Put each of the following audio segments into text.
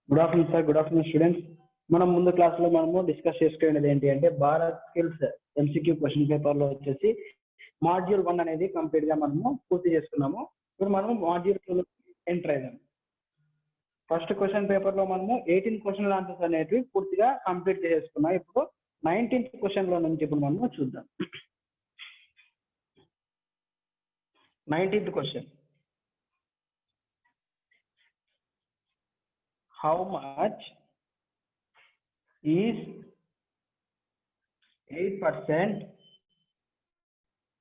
Good afternoon sir. Good afternoon students. మనం ముందు క్లాస్లో మనము డిస్కస్ చేసుకునేది ఏంటి అంటే భారత్ స్కిల్స్ ఎంసీక్యూ క్వశ్చన్ పేపర్లో వచ్చేసి మాడ్యూల్ 1 అనేది కంప్లీట్గా మనము పూర్తి చేసుకున్నాము. ఇప్పుడు మనము మాడ్యూల్ 2 ఎంటర్ అయ్యాము. ఫస్ట్ క్వశ్చన్ పేపర్లో మనము 18 క్వశ్చన్ ఆన్సర్స్ అనేవి పూర్తిగా కంప్లీట్ చేసుకున్నాం. ఇప్పుడు 19th క్వశ్చన్లో నుంచి ఇప్పుడు మనము చూద్దాం. 19th question, how much is 8%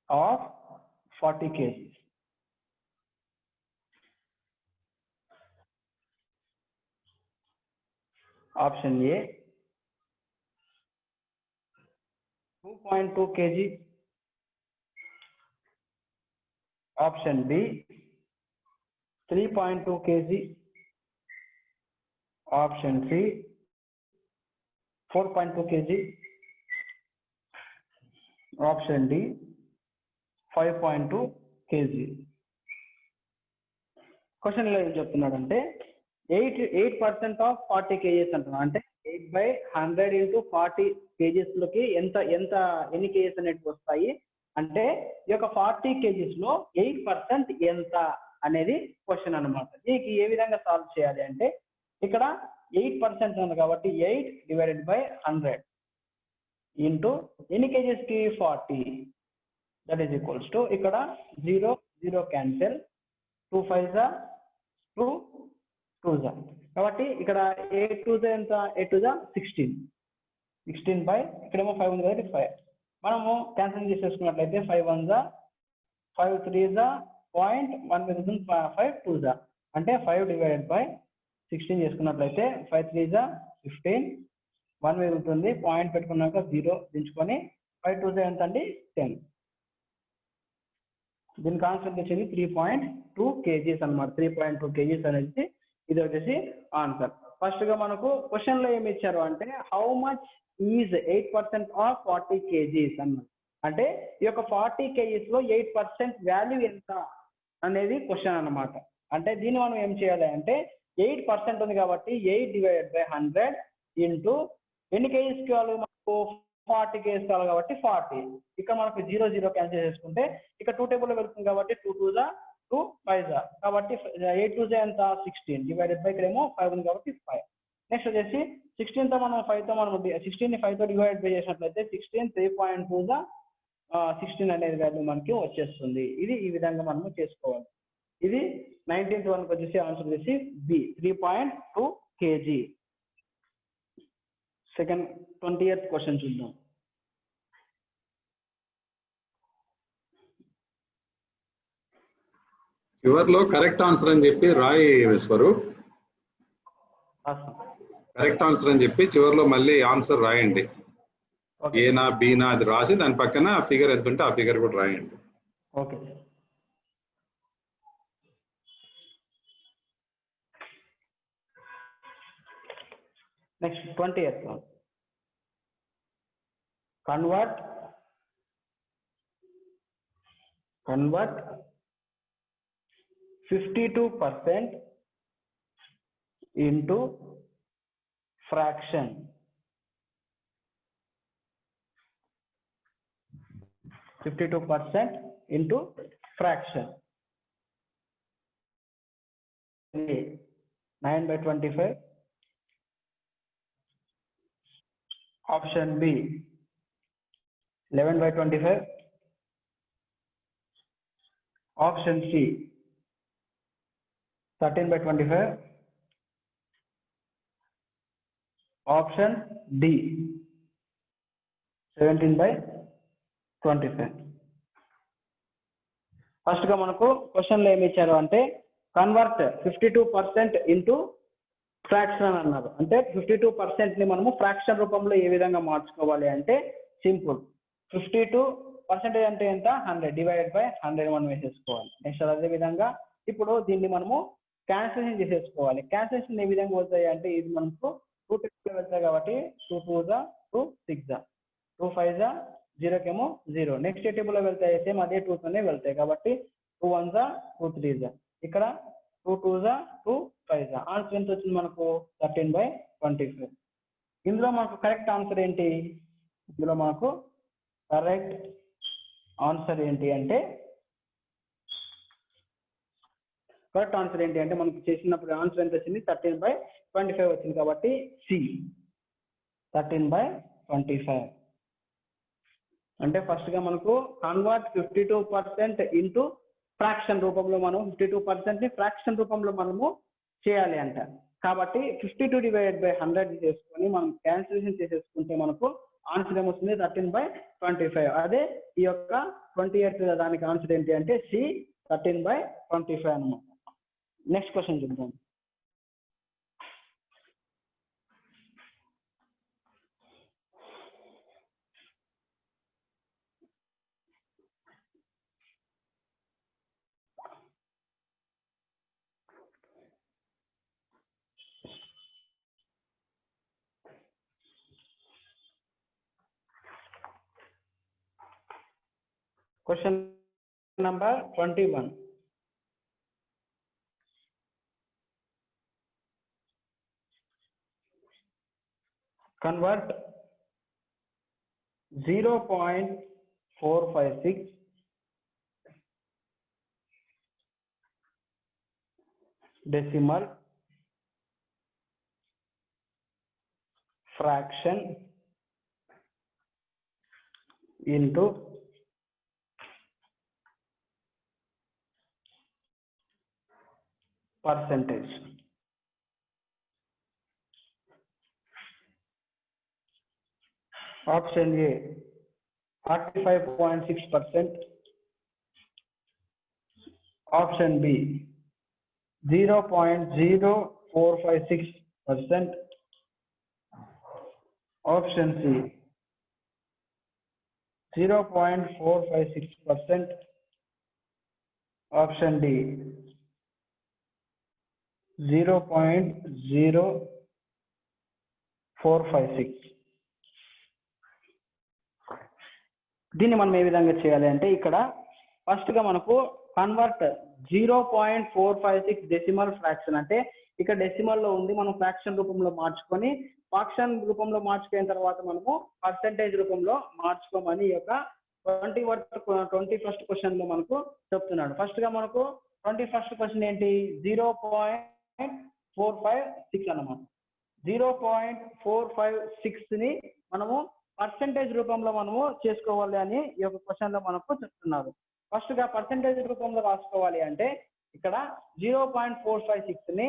of 40 kgs? Option A 2.2 kg, option B 3.2 kg, option C 4.2 kg, option D 5.2 kg. Question లో ఏం చెప్తున్నాడంటే 8% ఆఫ్ 40 kgs అంటున్నాం. అంటే 8/100 into 40 kgs లోకి ఎన్ని kgs అనేవి వస్తాయి అంటే ఈ యొక్క 40 kgs లో 8% ఎంత అనేది క్వశ్చన్ అన్నమాట. దీనికి ఏ విధంగా సాల్వ్ చేయాలి అంటే ఇక్కడ 8% ఉంది కాబట్టి 8/100 ఇంటూ ఎన్ని కేజెస్ కి 40, దట్ ఈస్ ఈక్వల్స్ టు ఇక్కడ 0 క్యాన్సిల్, 2 5 జా 2 2 జా కాబట్టి ఇక్కడ 8 2 జా ఎంత, 8 2 జా 16 బై ఇక్కడేమో 5 ఉంది కాబట్టి 5 మనము క్యాన్సిల్ చేసేసుకున్నట్లయితే 5 1 జా 5 3 జా 0.1 మిగులుతుంది, 5 2 జా అంటే 5/16 చేసుకున్నట్లయితే 5 3 జా 15, 1 మిగులుతుంది, పాయింట్ పెట్టుకున్నాక 0 దించుకొని 5 2 జా ఎంత అండి 10. దీనికి ఆన్సర్ వచ్చేది 3.2 kgs అనమాట. 3.2 kgs అనేది ఇది వచ్చేసి ఆన్సర్. ఫస్ట్ గా మనకు క్వశ్చన్ లో ఏమి ఇచ్చారు అంటే how much is 8% of 40 kgs అన్నమాట. అంటే ఈ యొక్క 40 kgs లో 8% వాల్యూ ఎంత అనేది క్వశ్చన్ అన్నమాట. అంటే దీన్ని మనం ఏం చేయాలి అంటే 8% ఉంది కాబట్టి 8/100 ఇంటూ ఎన్ని కేజీస్ కావాలి మనకు 40 కేజీస్ కావాలి కాబట్టి 40. ఇక్కడ మనకు 0 0 క్యాన్సిల్ చేసుకుంటే ఇక్కడ 2 టేబుల్ లో వెళ్తుంది కాబట్టి 2 2 జా 2 5 జా కాబట్టి 8 2 జా ఎంత 16 డివైడెడ్ బై ఇక్కడేమో 5 ఉంది కాబట్టి 5. నెక్స్ట్ వచ్చేసి 16 తో మనం 5 తో మనం 16 ని 5 తో డివైడ్ బై చేసినట్లయితే 16 3.2 జా 16 అనేది వాల్యూ మనకి వచ్చేస్తుంది. ఇది ఈ విధంగా మనము చేసుకోవాలి. ఇది 19th వన్కి వచ్చేసి ఆన్సర్ వచ్చేసి B 3.2 kg. Second 20th question చూద్దాం. చివర్లో కరెక్ట్ ఆన్సర్ అని చెప్పి రాయి వేసుకోరు. కరెక్ట్ ఆన్సర్ అని చెప్పి చివర్లో మళ్ళీ ఆన్సర్ రాయండి. ఏనా బీనా అది రాసి దాని పక్కన ఫిగర్ ఎంత ఉంటే ఆ ఫిగర్ కూడా రాయండి. Okay. Next 20th one. Convert 52% into fraction. 52% into fraction. 9/25. Option B 11/25. Option C 13/25. Option D 17/25. First గా మనకు క్వశ్చన్ లో ఏమి ఇచ్చారు అంటే కన్వర్ట్ 52% ఇంటూ ఫ్రాక్షన్ అన్నారు. అంటే 52% ని మనము ఫ్రాక్షన్ రూపంలో ఏ విధంగా మార్చుకోవాలి అంటే సింపుల్. 52% అంటే ఎంత 100 డివైడెడ్ బై 100 మనం వేసేసుకోవాలి. నెక్స్ట్ అదే విధంగా ఇప్పుడు దీన్ని మనము క్యాన్సిలేషన్ చేసేసుకోవాలి. క్యాన్సిలేషన్ ఏ విధంగా అవుతాయి అంటే ఇది మనకు 2 టేబుల్ వెళ్తాయి కాబట్టి 2 2 జా 2 6 జా 2 5 జా 0 కేమో 0. నెక్స్ట్ టేబుల్ లో వెళ్తాయి సేమ్ అదే 2 తోనే వెళ్తాయి కాబట్టి 2 1 జా 2 3 జా ఇక్కడ 2 2 2 5 ఆన్సర్ ఎంత వచ్చింది మనకు 13/25. ఇందులో మనకు కరెక్ట్ ఆన్సర్ ఏంటి? ఇందులో మనకు కరెక్ట్ ఆన్సర్ ఏంటి అంటే మనకు చేసినప్పుడు ఆన్సర్ ఎంత వచ్చింది? 13/25 వచ్చింది. కాబట్టి సి 13/25. అంటే ఫస్ట్ గా మనకు కన్వర్ట్ 52% ఇంటూ ఫ్రాక్షన్ రూపంలో మనం 52% ని ఫ్రాక్షన్ రూపంలో మనము చేయాలి అంట. కాబట్టి 52/100 చేసుకొని మనం క్యాన్సిలేషన్ చేసేసుకుంటే మనకు ఆన్సర్ ఏమొస్తుంది? 13/25. అదే ఈ యొక్క 28 దానికి ఆన్సర్ ఏంటి అంటే సి 13/25 అన్నమాట. నెక్స్ట్ క్వశ్చన్ చూద్దాం. Question number 21. Convert 0.456 decimal fraction into percentage. Option A 45.6%. Option B 0.0456%. Option C 0.456%. Option D 0.0456. దీన్ని మనం ఏ విధంగా చేయాలి అంటే ఇక్కడ ఫస్ట్ గా మనకు కన్వర్ట్ 0.456 డెసిమల్ ఫ్రాక్షన్ అంటే ఇక్కడ డెసిమల్ లో ఉంది, మనం ఫ్రాక్షన్ రూపంలో మార్చుకొని ఫ్రాక్షన్ రూపంలో మార్చుకున్న తర్వాత మనము పర్సెంటేజ్ రూపంలో మార్చుకోమని ఈ యొక్క 21st క్వశ్చన్ లో మనకు చెప్తున్నాడు. ఫస్ట్ గా మనకు 21st క్వశ్చన్ ఏంటి? 0.456 అన్నమాట. 0.456 ని మనము పర్సెంటేజ్ రూపంలో మనము చేసుకోవాలి అని ఈ యొక్క క్వశ్చన్ లో మనకు చెప్తున్నారు. ఫస్ట్ గా పర్సెంటేజ్ రూపంలో రాసుకోవాలి అంటే ఇక్కడ 0.456 ని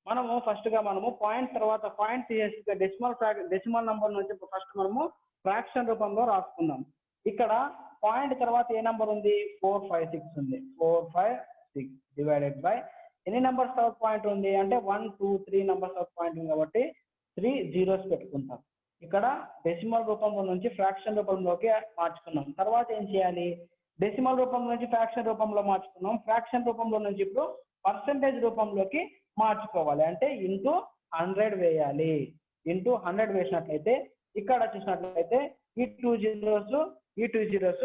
మనము ఫస్ట్ గా మనము పాయింట్ తర్వాత పాయింట్ తీసేసి డెసిమల్ నంబర్ నుంచి ఫస్ట్ మనము ఫ్రాక్షన్ రూపంలో రాసుకుందాం. ఇక్కడ పాయింట్ తర్వాత ఏ నంబర్ ఉంది? 456 ఉంది. 456 డివైడెడ్ బై ఎన్ని నంబర్స్ ఆఫ్ పాయింట్ ఉంది అంటే 1 2 3 నంబర్స్ ఆఫ్ పాయింట్ ఉంది కాబట్టి 3 zeros పెట్టుకుంటాం. ఇక్కడ డెసిమల్ రూపంలో నుంచి ఫ్రాక్షన్ రూపంలోకి మార్చుకున్నాం. తర్వాత ఏం చేయాలి? డెసిమల్ రూపం నుంచి ఫ్రాక్షన్ రూపంలో మార్చుకున్నాం. ఫ్రాక్షన్ రూపంలో నుంచి ఇప్పుడు పర్సెంటేజ్ రూపంలోకి మార్చుకోవాలి. అంటే ఇంటూ 100 వేయాలి. ఇంటూ 100 వేసినట్లయితే ఇక్కడ చూసినట్లయితే ఈ 2 zeros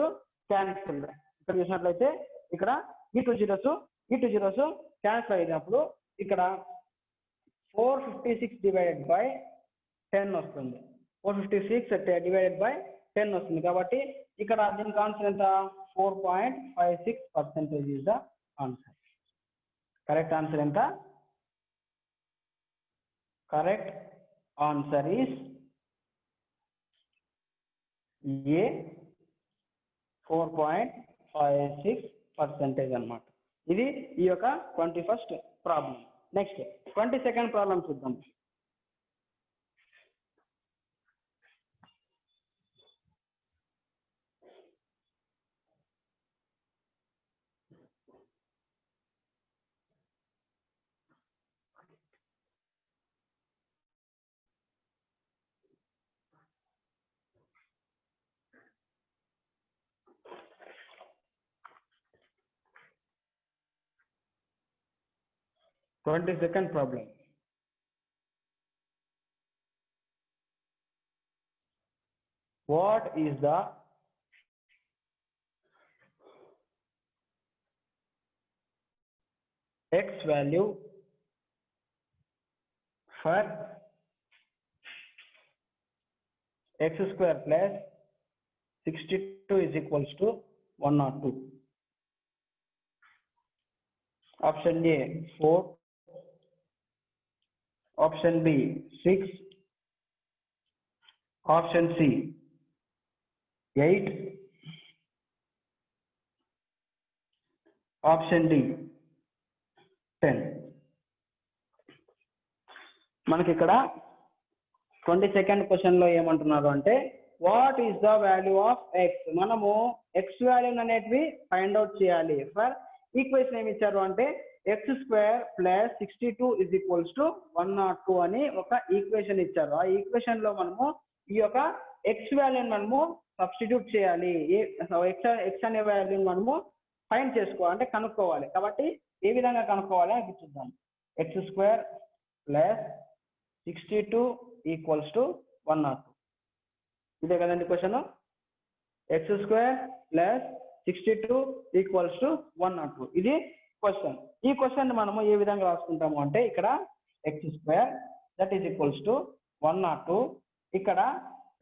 క్యాన్సిల్. ఇక్కడ చూసినట్లయితే ఇక్కడ ఈ 2 zeros క్యాన్సిల్ అయినప్పుడు ఇక్కడ 456 డివైడెడ్ బై 10 వస్తుంది. 456 డివైడెడ్ బై 10 వస్తుంది. కాబట్టి ఇక్కడ దీనికి ఆన్సర్ ఎంత? 4.56% is the answer. Correct answer ఎంత? కరెక్ట్ ఆన్సర్ ఈస్ ఏ 4.56% అన్నమాట. ఇది ఈ యొక్క 21st problem. Next 22nd problem చూద్దాం. Second problem. What is the x value for x square plus 62 is equals to 102. Option A 4, option B 6, option C 8, option D 10. మనకి ఇక్కడ 22nd question లో ఏమంటున్నారు అంటే what is the value of X. మనము X value అనేటివి find out చేయాలి. For equation ఏమి ఇచ్చారు అంటే X square plus 62 is equals to 102 అని ఒక ఈక్వేషన్ ఇచ్చారు. ఆ ఈక్వేషన్ లో మనము ఈ యొక్క ఎక్స్ వాల్యూని మనము సబ్స్టిట్యూట్ చేయాలి. ఎక్స్ అనే వాల్యూని మనము ఫైండ్ చేసుకోవాలి, అంటే కనుక్కోవాలి. కాబట్టి ఏ విధంగా కనుక్కోవాలి అని చూద్దాం. X square plus 62 equals to 102. ఇదే కదండి question. X square plus 62 equals to 102 ఇది క్వశ్చన్. ఈ క్వశ్చన్ మనము ఏ విధంగా రాసుకుంటాము అంటే ఇక్కడ X square that is equals to 102 ఇక్కడ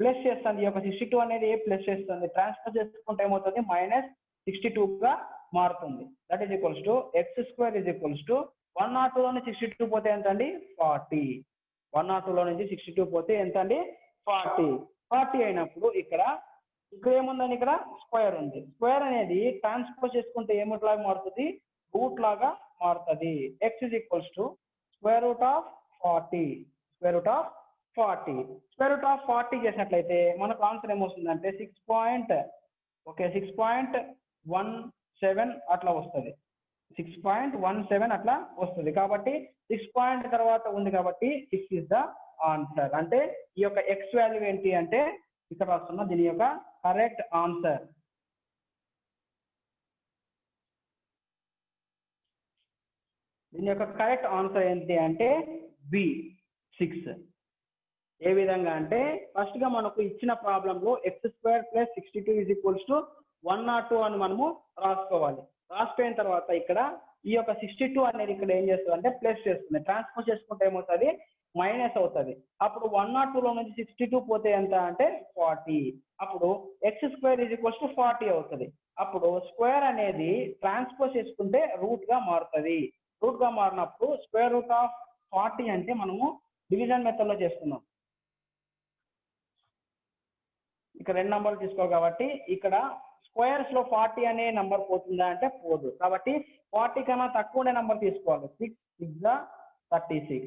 ప్లస్ చేస్తుంది. ఈ యొక్క 62 అనేది ప్లస్ చేస్తుంది, ట్రాన్స్ఫర్ చేసుకుంటే ఏమవుతుంది -62 గా మారుతుంది. That is equals to X square is equals to 102 లో నుంచి 62 పోతే ఎంత అండి 40. 102 లో నుంచి 62 పోతే ఎంత అండి 40 అయినప్పుడు ఇక్కడ ఏముందని ఇక్కడ స్క్వేర్ ఉంది. స్క్వేర్ అనేది ట్రాన్స్ఫర్ చేసుకుంటే ఏమిట్లాగా మారుతుంది రూట్ లాగా మారుతుంది. X is equals to square root of 40. Square root of 40 చేసినట్లయితే మనకు ఆన్సర్ ఏమొస్తుందంటే 6.17 అట్లా వస్తుంది. 6.17 అట్లా వస్తుంది. కాబట్టి 6 పాయింట్ తర్వాత ఉంది కాబట్టి 6 ఇస్ ద ఆన్సర్. అంటే ఈ యొక్క ఎక్స్ వాల్యూ ఏంటి అంటే ఇక్కడ వస్తున్న దీని యొక్క కరెక్ట్ ఆన్సర్. దీని యొక్క కరెక్ట్ ఆన్సర్ ఏంటి అంటే బి 6. ఏ విధంగా అంటే ఫస్ట్ గా మనకు ఇచ్చిన ప్రాబ్లం లో X square plus 62 is equals to 102 అని మనము రాసుకోవాలి. రాసిపోయిన తర్వాత ఇక్కడ ఈ యొక్క 62 అనేది ఇక్కడ ఏం చేస్తుంది అంటే ప్లస్ చేస్తుంది. ట్రాన్స్ఫర్ చేసుకుంటే ఏమవుతుంది మైనస్ అవుతుంది. అప్పుడు 102 లో నుంచి 62 పోతే ఎంత అంటే 40. అప్పుడు X square is equals to 40 అవుతుంది. అప్పుడు స్క్వేర్ అనేది ట్రాన్స్ఫర్ చేసుకుంటే రూట్ గా మారుతుంది. రూట్ గా మారినప్పుడు స్క్వేర్ రూట్ ఆఫ్ 40 అంటే మనము డివిజన్ మెథడ్ లో చేస్తున్నాం. ఇక్కడ 2 నంబర్లు తీసుకోవాలి కాబట్టి ఇక్కడ స్క్వేర్స్ లో 40 అనే నంబర్ పోతుందా అంటే పోదు. కాబట్టి 40 కన్నా తక్కువ ఉండే నంబర్ తీసుకోవాలి. 6 6 36.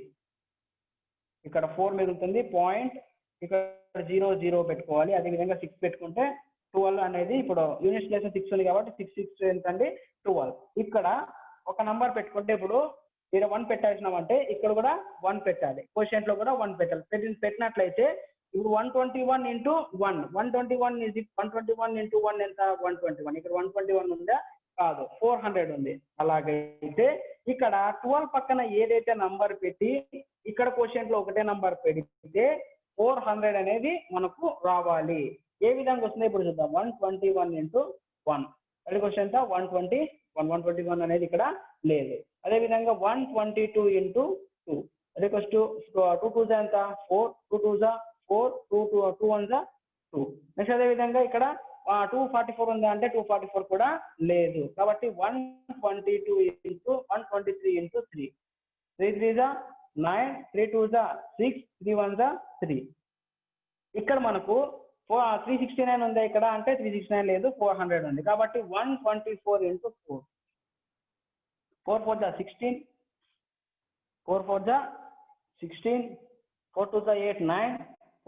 ఇక్కడ 4 మిగులుతుంది. పాయింట్ ఇక్కడ 0 0 పెట్టుకోవాలి. అదేవిధంగా 6 పెట్టుకుంటే 12 అనేది ఇప్పుడు యూనిట్స్ ప్లేస్ 6 ఉంది కాబట్టి 6 6 ఎంత అండి 12. ఇక్కడ ఒక నంబర్ పెట్టుకుంటే ఇప్పుడు ఇక్కడ 1 పెట్టాల్సినామంటే ఇక్కడ కూడా 1 పెట్టాలి. క్వశ్చన్ లో కూడా 1 పెట్టాలి. పెట్టినట్లయితే ఇప్పుడు 121 ఇంటూ 1 121 ఇంటూ 1 ఎంత 121. ఇక్కడ 121 ఉందా కాదు 400 ఉంది. అలాగైతే ఇక్కడ 12 పక్కన ఏదైతే నంబర్ పెట్టి ఇక్కడ క్వశ్చన్ లో ఒకటే నంబర్ పెడితే 400 అనేది మనకు రావాలి. ఏ విధంగా వస్తుంది ఇప్పుడు చూద్దాం. 121 ఇంటూ 1 అది క్వశ్చన్ ఎంత 121 అనేది ఇక్కడ లేదు. అదే విధంగా 122 ఇంటూ 2 అది క్వశ్చన్ 2 2 ఎంత 4 2 2 4 2 2 1 2. నెక్స్ట్ అదే విధంగా ఇక్కడ 244 ఉందా అంటే 244 కూడా లేదు. కాబట్టి 122 ఇంటూ 123 ఇంటూ 3 3 3 9 3 2 6 3 1 3. ఇక్కడ మనకు 369 ఉందా ఇక్కడ అంటే 369 లేదు 400 ఉంది. కాబట్టి 124 ఇంటూ 4 4 4 16 4 4 16 4 2 8 9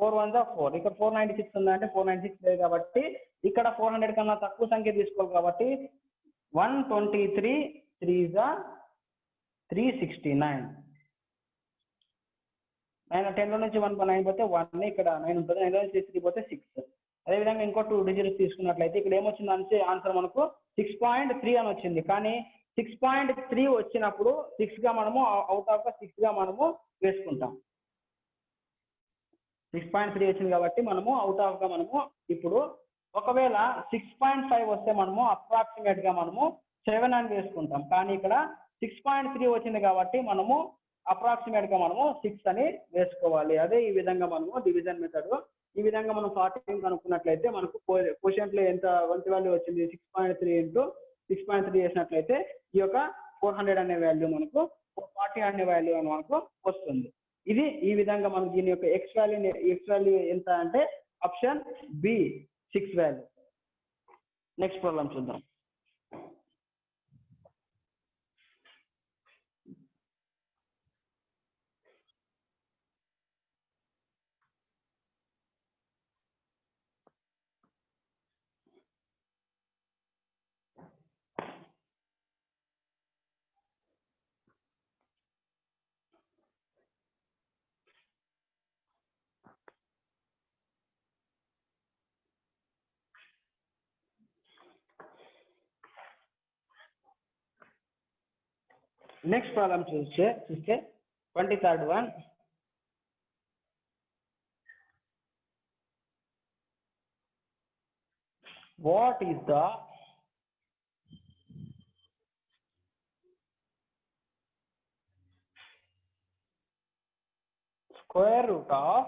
4 1 4. ఇక్కడ 496 ఉందా అంటే 496 లేదు. కాబట్టి ఇక్కడ 400 కన్నా తక్కువ సంఖ్య తీసుకోవాలి. కాబట్టి 123 3 369. 10 లో నుంచి 1 పోతే 1 ఇక్కడ 9 ఉంటుంది. 9 లో నుంచి 3 పోతే 6. అదేవిధంగా ఇంకో 2 డిజిట్స్ తీసుకున్నట్లయితే ఇక్కడ ఏమొచ్చింది అంటే ఆన్సర్ మనకు 6.3 అని వచ్చింది. కానీ 6.3 వచ్చినప్పుడు 6 గా మనము అవుట్ ఆఫ్ 6 గా మనము వేసుకుంటాం. 6.3 వచ్చింది కాబట్టి మనము అవుట్ ఆఫ్ గా మనము ఇప్పుడు ఒకవేళ 6.5 వస్తే మనము అప్రాక్సిమేట్ గా మనము 7 అని వేసుకుంటాం. కానీ ఇక్కడ 6.3 వచ్చింది కాబట్టి మనము అప్రాక్సిమేట్ గా మనము 6 అని వేసుకోవాలి. అదే ఈ విధంగా మనము డివిజన్ మెథడ్ ఈ విధంగా మనం 14 కనుక్కున్నట్లయితే మనకు క్వశ్చన్ లో ఎంత వంతు వాల్యూ వచ్చింది 6.3 ఇంటూ 6.3 చేసినట్లయితే ఈ యొక్క 400 అనే వాల్యూ మనకు 40 అనే వాల్యూ మనకు వస్తుంది. ఇది ఈ విధంగా మనం దీని యొక్క ఎక్స్ వాల్యూ ఎంత అంటే option B 6 value. Next problem చూద్దాం. నెక్స్ట్ ప్రాబ్లం చూస్తే 23rd one. What is the square root of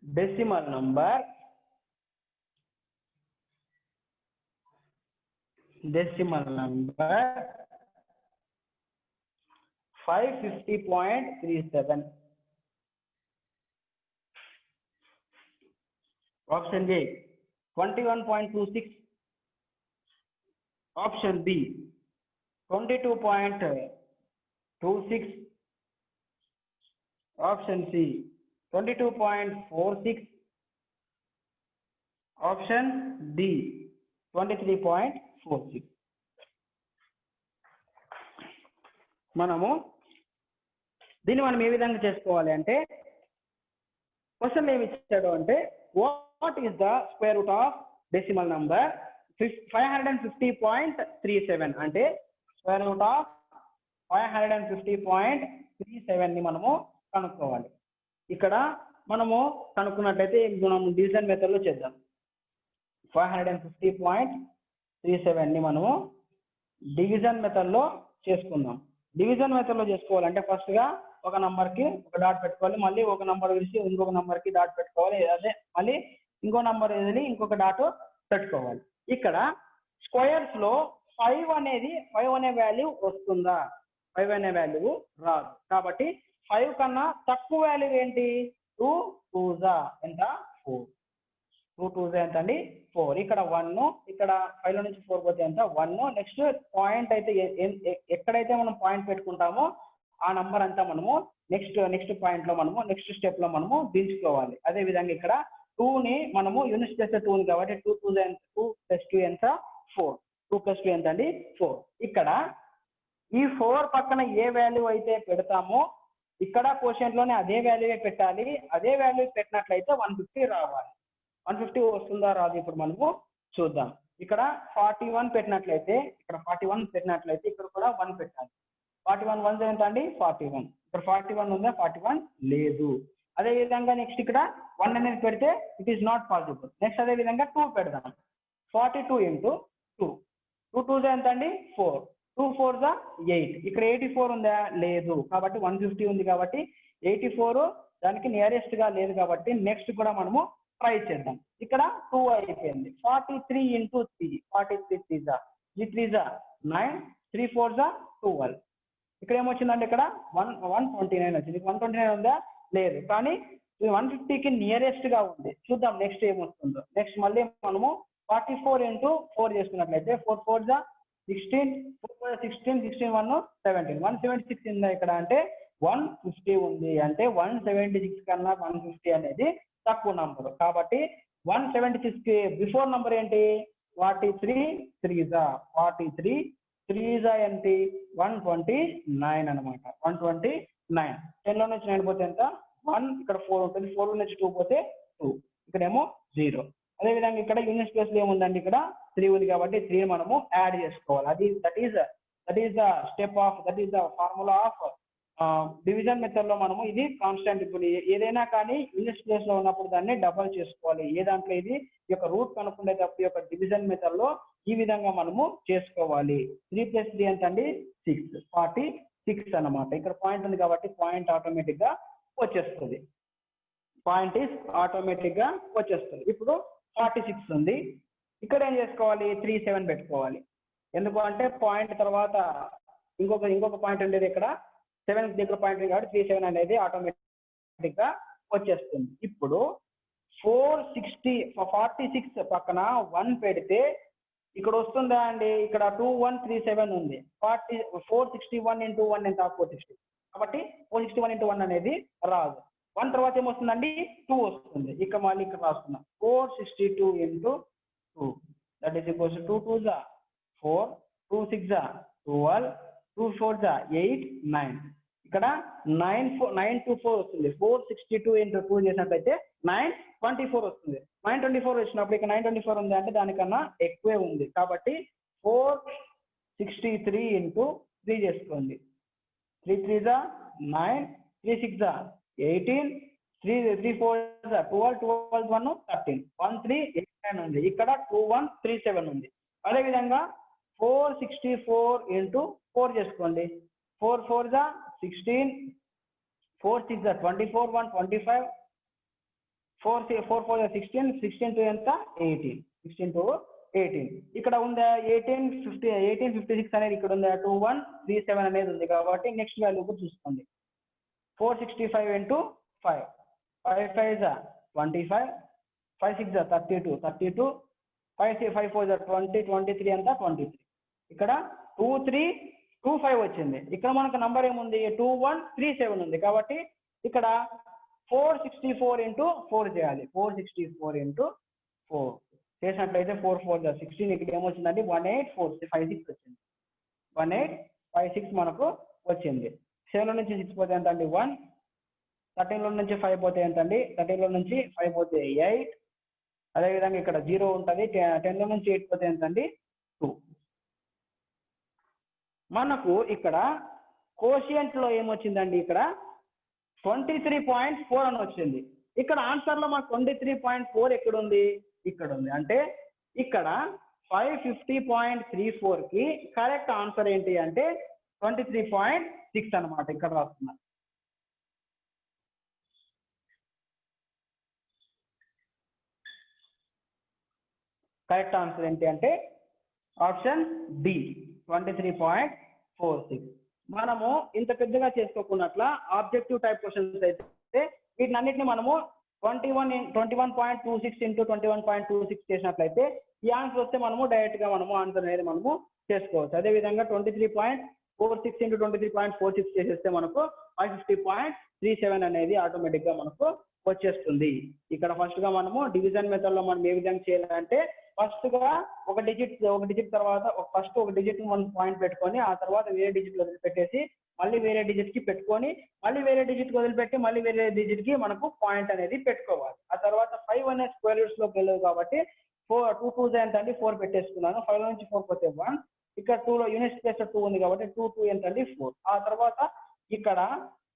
decimal number 550.37? Option A 21.26, option B 22.26, option C 22.46, option D 23.46. మనము దీన్ని మనం ఏ విధంగా చేసుకోవాలి అంటే క్వశ్చన్ ఏమి ఇచ్చాడు అంటే what is the square root of decimal number 550.37 అంటే స్క్వేర్ రూట్ ఆఫ్ 550.37 ని మనము కనుక్కోవాలి. ఇక్కడ మనము కనుక్కున్నట్లయితే మనం డివిజన్ మెథడ్ లో చేద్దాం. 550.37 ని మనము డివిజన్ మెథడ్ లో చేసుకుందాం. డివిజన్ మెథడ్ లో చేసుకోవాలంటే ఫస్ట్ గా ఒక నంబర్ కి ఒక డాట్ పెట్టుకోవాలి, మళ్ళీ ఒక నంబర్ విడిచి ఇంకొక నంబర్ కి డాట్ పెట్టుకోవాలి, అదే మళ్ళీ ఇంకో నంబర్ వదిలి ఇంకొక డాట్ పెట్టుకోవాలి. ఇక్కడ స్క్వేర్స్ లో 5 అనే వాల్యూ వస్తుందా? 5 అనే వాల్యూ రాదు. కాబట్టి 5 కన్నా తక్కువ వాల్యూ ఏంటి? 2 2s ఎంత? 4. 2 2s ఎంత అండి? 4. ఇక్కడ 1, ఇక్కడ 5 లో నుంచి 4 పోతే ఎంత? 1. నెక్స్ట్ పాయింట్ అయితే ఎక్కడైతే మనం పాయింట్ పెట్టుకుంటామో ఆ నంబర్ అంతా మనము నెక్స్ట్ పాయింట్ లో మనము నెక్స్ట్ స్టెప్ లో మనము దించుకోవాలి. అదే విధంగా ఇక్కడ 2 ని మనము యూనిట్ ప్లస్ 2 ఉంది కాబట్టి 2 2 + 2 ఎంత? 4. 2 + 2 ఎంత అండి? 4. ఇక్కడ ఈ 4 పక్కన ఏ వాల్యూ అయితే పెడతామో ఇక్కడ క్వశ్చన్ లోనే అదే వాల్యూ పెట్టాలి. అదే వాల్యూ పెట్టినట్లయితే 150 రావాలి. 150 వస్తుందా రాదు ఇప్పుడు మనము చూద్దాం. ఇక్కడ 41 పెట్టినట్లయితే ఇక్కడ 41 పెట్టినట్లయితే ఇక్కడ కూడా 1 పెట్టాలి. 41 1 ఎంత అండి? 41. ఇక్కడ 41 ఉందా? 41 లేదు. అదే విధంగా నెక్స్ట్ ఇక్కడ 1 అనేది పెడితే it is not possible. Next అదే విధంగా 2 పెడదాం. 42 × 2. 2 2s ఎంత అండి? 4. 2 4s 8. ఇక్కడ 84 ఉందా? లేదు. కాబట్టి 150 ఉంది కాబట్టి 84 దానికి నియరెస్ట్ గా లేదు కాబట్టి నెక్స్ట్ కూడా మనము ట్రై చేద్దాం. ఇక్కడ 2 అయిపోయింది. 43 × 3. 43 3s 3s 9. 3 4s 12. ఇక్కడ ఏమొచ్చిందంటే ఇక్కడ 129 వచ్చింది. 129 ఉందా? లేదు. కానీ 150కి నియరెస్ట్ గా ఉంది. చూద్దాం నెక్స్ట్ ఏమొస్తుందో. నెక్స్ట్ మళ్ళీ మనము 44 × 4 చేసుకున్నట్లయితే 4 4s 16. 4 16 16 1 17. 176 ఉందా ఇక్కడ అంటే 150 ఉంది. అంటే 176 కన్నా 150 అనేది తక్కువ నంబర్. కాబట్టి 176 కి బిఫోర్ నంబర్ ఏంటి? 43 3s 43 3s ఏంటి? 129 అనమాట. 129. 10 లో నుంచి 9 పోతే ఎంత? 1. ఇక్కడ 4 ఉంటుంది. 4 లో నుంచి 2 పోతే 2. ఇక్కడేమో 0. అదే విధంగా ఇక్కడ యూనిట్ ప్లేస్ లో ఏముందండి? ఇక్కడ 3 ఉంది కాబట్టి 3 మనము యాడ్ చేసుకోవాలి. That is the step of that is the formula of division method లో మనము ఇది కాన్స్టెంట్. ఇప్పుడు ఏదైనా కానీ యూనిట్ ప్లేస్ లో ఉన్నప్పుడు దాన్ని డబల్ చేసుకోవాలి. ఏ దాంట్లో ఇది ఈ యొక్క రూట్ కనుక్కునేటప్పుడు ఈ యొక్క డివిజన్ మెథడ్ లో ఈ విధంగా మనము చేసుకోవాలి. 3 + 3 ఎంత అండి 6, 46 అన్నమాట. ఇక్కడ పాయింట్ ఉంది కాబట్టి పాయింట్ ఆటోమేటిక్ గా వచ్చేస్తుంది. పాయింట్ ఇస్ ఆటోమేటిక్ గా వచ్చేస్తుంది. ఇప్పుడు 46 ఉంది. ఇక్కడ ఏం చేసుకోవాలి, 37 పెట్టుకోవాలి. ఎందుకు అంటే పాయింట్ తర్వాత ఇంకొక పాయింట్ ఉండేది ఇక్కడ 7 దగ్గర పాయింట్ ఉంది కాబట్టి 37 అనేది ఆటోమేటిక్ గా వచ్చేస్తుంది. ఇప్పుడు 46 పక్కన 1 పెడితే ఇక్కడ వస్తుందా అండి, ఇక్కడ 2137 ఉంది. 461 × 1 ఎంత, 460. కాబట్టి 461 × 1 అనేది రాదు. 1 తర్వాత ఏమొస్తుందండి, 2 వస్తుంది. ఇక మళ్ళీ ఇక్కడ రాస్తున్నాం 462 × 2, దట్ ఈస్ ఈక్వల్స్ టు 2 2 4, 2 6 12, 2 4 8 9. ఇక్కడ 924 వస్తుంది. 462 × 2 చేసినట్లయితే 924 వస్తుంది. 924 వచ్చినప్పుడు ఇక్కడ 924 ఉంది అంటే దానికన్నా ఎక్కువే ఉంది. కాబట్టి 463 × 3 చేసుకోండి. 3 3 9, 3 6 18, 3 4 12, 12 1 13, 1389 ఉంది. ఇక్కడ 2137 ఉంది. అదేవిధంగా 464 × 4 చేసుకోండి. 4 4 16, 4 6 24, 1 25, 4 4 16, 16 2 ఎంత 18, 16 2 18. ఇక్కడ ఉందా 1856 అనేది ఇక్కడ ఉందా, 2137 అనేది ఉంది. కాబట్టి నెక్స్ట్ వాల్యూ కూడా చూసుకోండి. 465 × 5, 5 5 25, 5 6 32, 32, 5 4 20, 23 ఎంత 23. ఇక్కడ 2325 వచ్చింది. ఇక్కడ మనకు నంబర్ ఏముంది, 2137 ఉంది. కాబట్టి ఇక్కడ 464 × 4 చేయాలి. 464 × 4 చేసినట్లయితే 4 4 16, ఇక్కడ ఏమొచ్చిందండి 1856 వచ్చింది. 1856 మనకు వచ్చింది. 7 లో నుంచి 6 పోతే ఎంత అండి 1, 13 లో నుంచి 5 పోతే ఎంత అండి, 13 లో నుంచి 5 పోతే 8. అదేవిధంగా ఇక్కడ 0 ఉంటుంది. 10 లో నుంచి 8 పోతే ఎంత అండి 2. మనకు ఇక్కడ కోషియంట్ లో ఏమొచ్చిందండి, ఇక్కడ 23.4 అని వచ్చింది. ఇక్కడ ఆన్సర్ లో మనకు 23.4 ఎక్కడ ఉంది, ఇక్కడ ఉంది. అంటే ఇక్కడ 550.34 కి కరెక్ట్ ఆన్సర్ ఏంటి అంటే 23.6 అన్నమాట. ఇక్కడ రాస్తున్నా. కరెక్ట్ ఆన్సర్ ఏంటి అంటే ఆప్షన్ డి, 23.46. మనము ఇంత పెద్దగా చేసుకోకున్నట్ల ఆబ్జెక్టివ్ టైప్ క్వశ్చన్స్ అయితే వీటినన్నిటిని మనము 21.26 × 21.26 చేసినట్లయితే ఈ ఆన్సర్ వస్తే మనము డైరెక్ట్ గా మనము ఆన్సర్ అనేది మనము చేసుకోవచ్చు. అదేవిధంగా 23.46 × 23.46 చేసేస్తే మనకు 550.37 అనేది ఆటోమేటిక్ గా మనకు వచ్చేస్తుంది. ఇక్కడ ఫస్ట్ గా మనము డివిజన్ మెథడ్ లో మనం ఏ విధంగా చేయాలంటే ఫస్ట్ గా ఒక డిజిట్ తర్వాత ఫస్ట్ ఒక డిజిట్ మనం పాయింట్ పెట్టుకొని ఆ తర్వాత వేరే డిజిట్ వదిలిపెట్టేసి మళ్ళీ వేరే డిజిట్ కి పెట్టుకొని మళ్ళీ వేరే డిజిట్ వదిలిపెట్టి మళ్ళీ వేరే డిజిట్ కి మనకు పాయింట్ అనేది పెట్టుకోవాలి. ఆ తర్వాత 5 అనే స్క్వేర్ రూట్స్ లోకి వెళ్ళదు కాబట్టి 2 2 ఎంత అండి 4 పెట్టేసుకున్నాను. 5 లో నుంచి 4 పోతే 1. ఇక్కడ 2 లో యూనిట్ ప్లేస్ 2 ఉంది కాబట్టి 2 2 ఎంత అండి 4. ఆ తర్వాత ఇక్కడ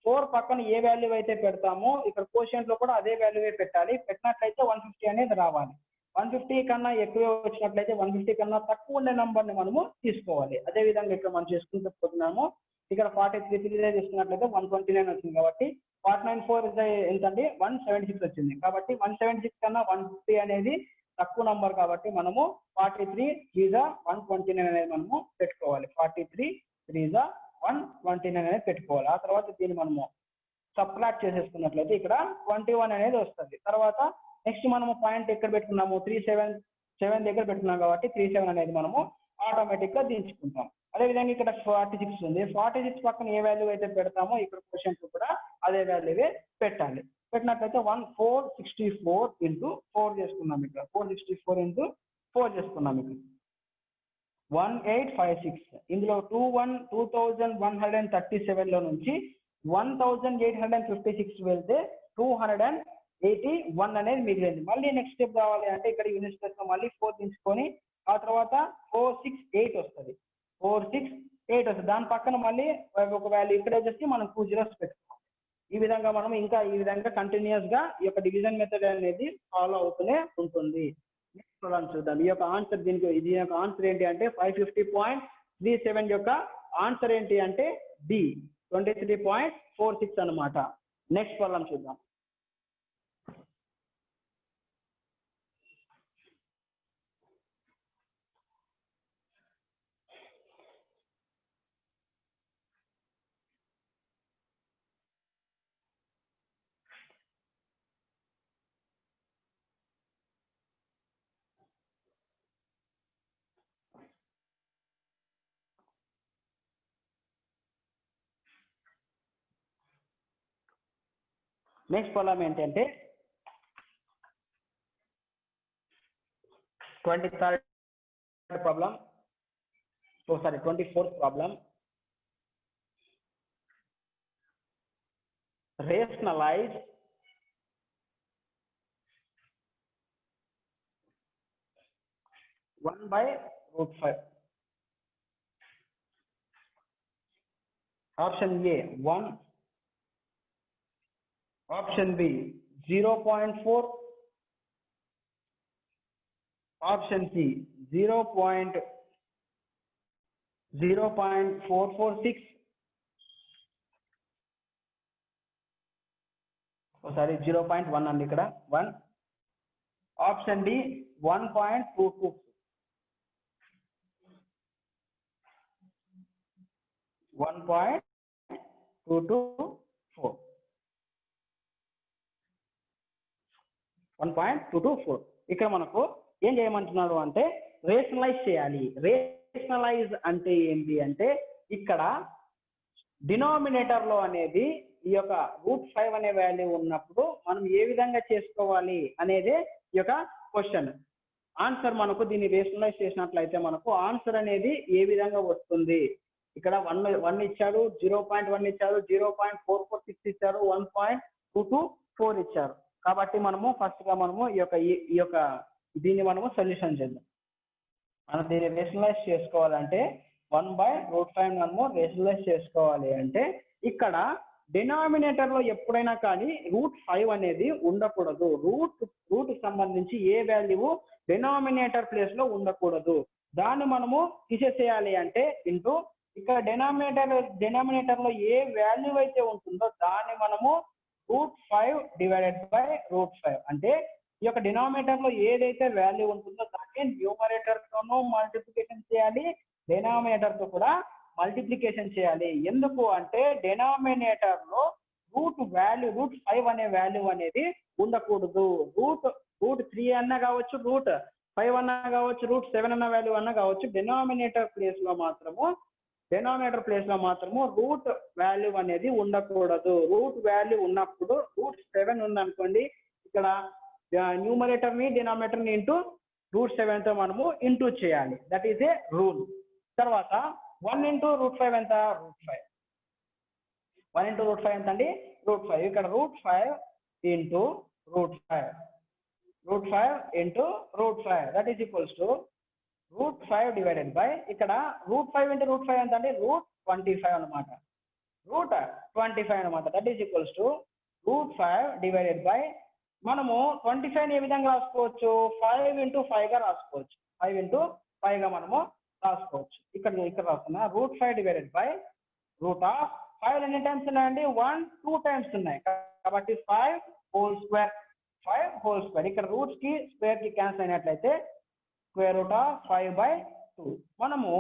4 పక్కన ఏ వాల్యూ అయితే పెడతామో ఇక్కడ కోషియంట్ లో కూడా అదే వాల్యూ పెట్టాలి. పెట్టినట్లయితే 150 అనేది రావాలి. 150 కన్నా ఎక్కువ వచ్చినట్లయితే 150 కన్నా తక్కువ ఉండే నంబర్ ని మనము తీసుకోవాలి. అదే విధంగా ఇక్కడ మనం చేసుకుంటూ పోతున్నాము. ఇక్కడ 43 తీసుకున్నట్లయితే 129 వచ్చింది కాబట్టి 494 ఎంత అండి 176 వచ్చింది. కాబట్టి 176 కన్నా 150 అనేది తక్కువ నంబర్ కాబట్టి మనము 43 3 129 అనేది మనము పెట్టుకోవాలి. 43 3 129 అనేది పెట్టుకోవాలి. ఆ తర్వాత దీన్ని మనము సబ్ట్రాక్ట్ చేసేసుకున్నట్లయితే ఇక్కడ 21 అనేది వస్తుంది. తర్వాత నెక్స్ట్ మనము పాయింట్ ఎక్కడ పెట్టుకున్నాము 377 దగ్గర పెట్టుకున్నాం కాబట్టి 37 అనేది మనము ఆటోమేటిక్ గా దించుకుంటాం. అదేవిధంగా ఇక్కడ 46 ఉంది. 46 పక్కన ఏ వాల్యూ అయితే పెడతామో ఇక్కడ క్వశ్చన్ కూడా అదే వాల్యూవే పెట్టాలి. పెట్టినట్లయితే 464 × 4 చేసుకున్నాం. ఇక్కడ 464 × 4 చేసుకున్నాం. ఇక్కడ 1856. ఇందులో 2137 లో నుంచి 1856 వెళ్తే 281 అనేది మిగిలింది. మళ్ళీ నెక్స్ట్ స్టెప్ రావాలి అంటే ఇక్కడ యూనిట్ ప్లేస్ లో మళ్ళీ 4 తీసుకొని ఆ తర్వాత 468 వస్తుంది. 468 8 వస్తుంది. దాని పక్కన మళ్ళీ ఒక వాల్యూ ఇక్కడ వచ్చేసి మనం 2 zeros పెట్టుకోవాలి. ఈ విధంగా మనం ఇంకా ఈ విధంగా కంటిన్యూస్ గా ఈ యొక్క డివిజన్ మెథడ్ అనేది ఫాలో అవుతూనే ఉంటుంది. నెక్స్ట్ ప్రాబ్లం చూద్దాం. ఈ యొక్క ఆన్సర్ దీని యొక్క ఆన్సర్ ఏంటి అంటే 550.37 యొక్క ఆన్సర్ ఏంటి అంటే డి 23.46 అన్నమాట. నెక్స్ట్ ప్రాబ్లం చూద్దాం. నెక్స్ట్ ప్రాబ్లం ఏంటంటే 24th problem. Rationalize one by root 5. Option A 1, option B 0.4, option C 0.446, sorry 0.1 అండి ఇక్కడ 1, ఆప్షన్ డి 1.22, 1.224, 1.224. ఇక్కడ మనకు ఏం చేయమంటున్నాడు అంటే రేషనలైజ్ చేయాలి. రేషనలైజ్ అంటే ఏంటి అంటే ఇక్కడ డినామినేటర్ లో అనేది ఈ యొక్క √5 అనే వాల్యూ ఉన్నప్పుడు మనం ఏ విధంగా చేసుకోవాలి అనేది ఈ యొక్క క్వశ్చన్. ఆన్సర్ మనకు దీన్ని రేషనలైజ్ చేసినట్లయితే మనకు ఆన్సర్ అనేది ఏ విధంగా వస్తుంది. ఇక్కడ 1 ఇచ్చారు, 0.1 ఇచ్చారు, 0.446 ఇచ్చారు, 1.224 ఇచ్చారు. కాబట్టి మనము ఫస్ట్ గా మనము ఈ యొక్క దీన్ని మనము సొల్యూషన్ చేద్దాం. మనం దీన్ని రేషనలైజ్ చేసుకోవాలంటే 1/√5 మనము రేషనలైజ్ చేసుకోవాలి అంటే ఇక్కడ డినామినేటర్ లో ఎప్పుడైనా కానీ √5 అనేది ఉండకూడదు. రూట్ సంబంధించి ఏ వాల్యూ డినామినేటర్ ప్లేస్ లో ఉండకూడదు. దాన్ని మనము తీసేసేయాలి అంటే ఇంటూ ఇక్కడ డినామినేటర్ లో ఏ వాల్యూ అయితే ఉంటుందో దాన్ని మనము √5 డివైడెడ్ బై √5 అంటే ఈ యొక్క డినామినేటర్ లో ఏదైతే వాల్యూ ఉంటుందో దాన్ని న్యూమరేటర్ తోనూ మల్టిప్లికేషన్ చేయాలి, డినామినేటర్ తో కూడా మల్టిప్లికేషన్ చేయాలి. ఎందుకు అంటే డినామినేటర్ లో √5 అనే వాల్యూ అనేది ఉండకూడదు. √3 అన్నా కావచ్చు, √5 అన్నా కావచ్చు, √7 అన్న వాల్యూ అన్నా కావచ్చు, డినామినేటర్ ప్లేస్ లో మాత్రము రూట్ వాల్యూ అనేది ఉండకూడదు. రూట్ వాల్యూ ఉన్నప్పుడు √7 ఉందనుకోండి, ఇక్కడ న్యూమరేటర్ ని డినామినేటర్ ని ఇంటూ √7 తో మనము ఇంటూ చేయాలి. That is a rule. తర్వాత 1 × √5 ఎంత? √5. 1 × √5 ఎంత అండి? √5. ఇక్కడ √5 into √5. √5 into √5 that is equals to √5 divided by ఇక్కడ √5 ఇంటూ √5 ఎంత అండి? √25 అనమాట. √25 అనమాట. That is equals to √5 divided by మనము 25 ఏ విధంగా రాసుకోవచ్చు? 5 × 5 గా రాసుకోవచ్చు. 5 × 5 గా మనము రాసుకోవచ్చు. ఇక్కడ రాస్తున్నా √5 డివైడెడ్ బై √5 ఎన్ని టైమ్స్ ఉన్నాయండి? 1 2 టైమ్స్ ఉన్నాయి కాబట్టి 5 హోల్ స్క్వేర్. ఇక్కడ రూట్స్ కి స్క్వేర్ కి క్యాన్సిల్ అయినట్లయితే √5/2. మనము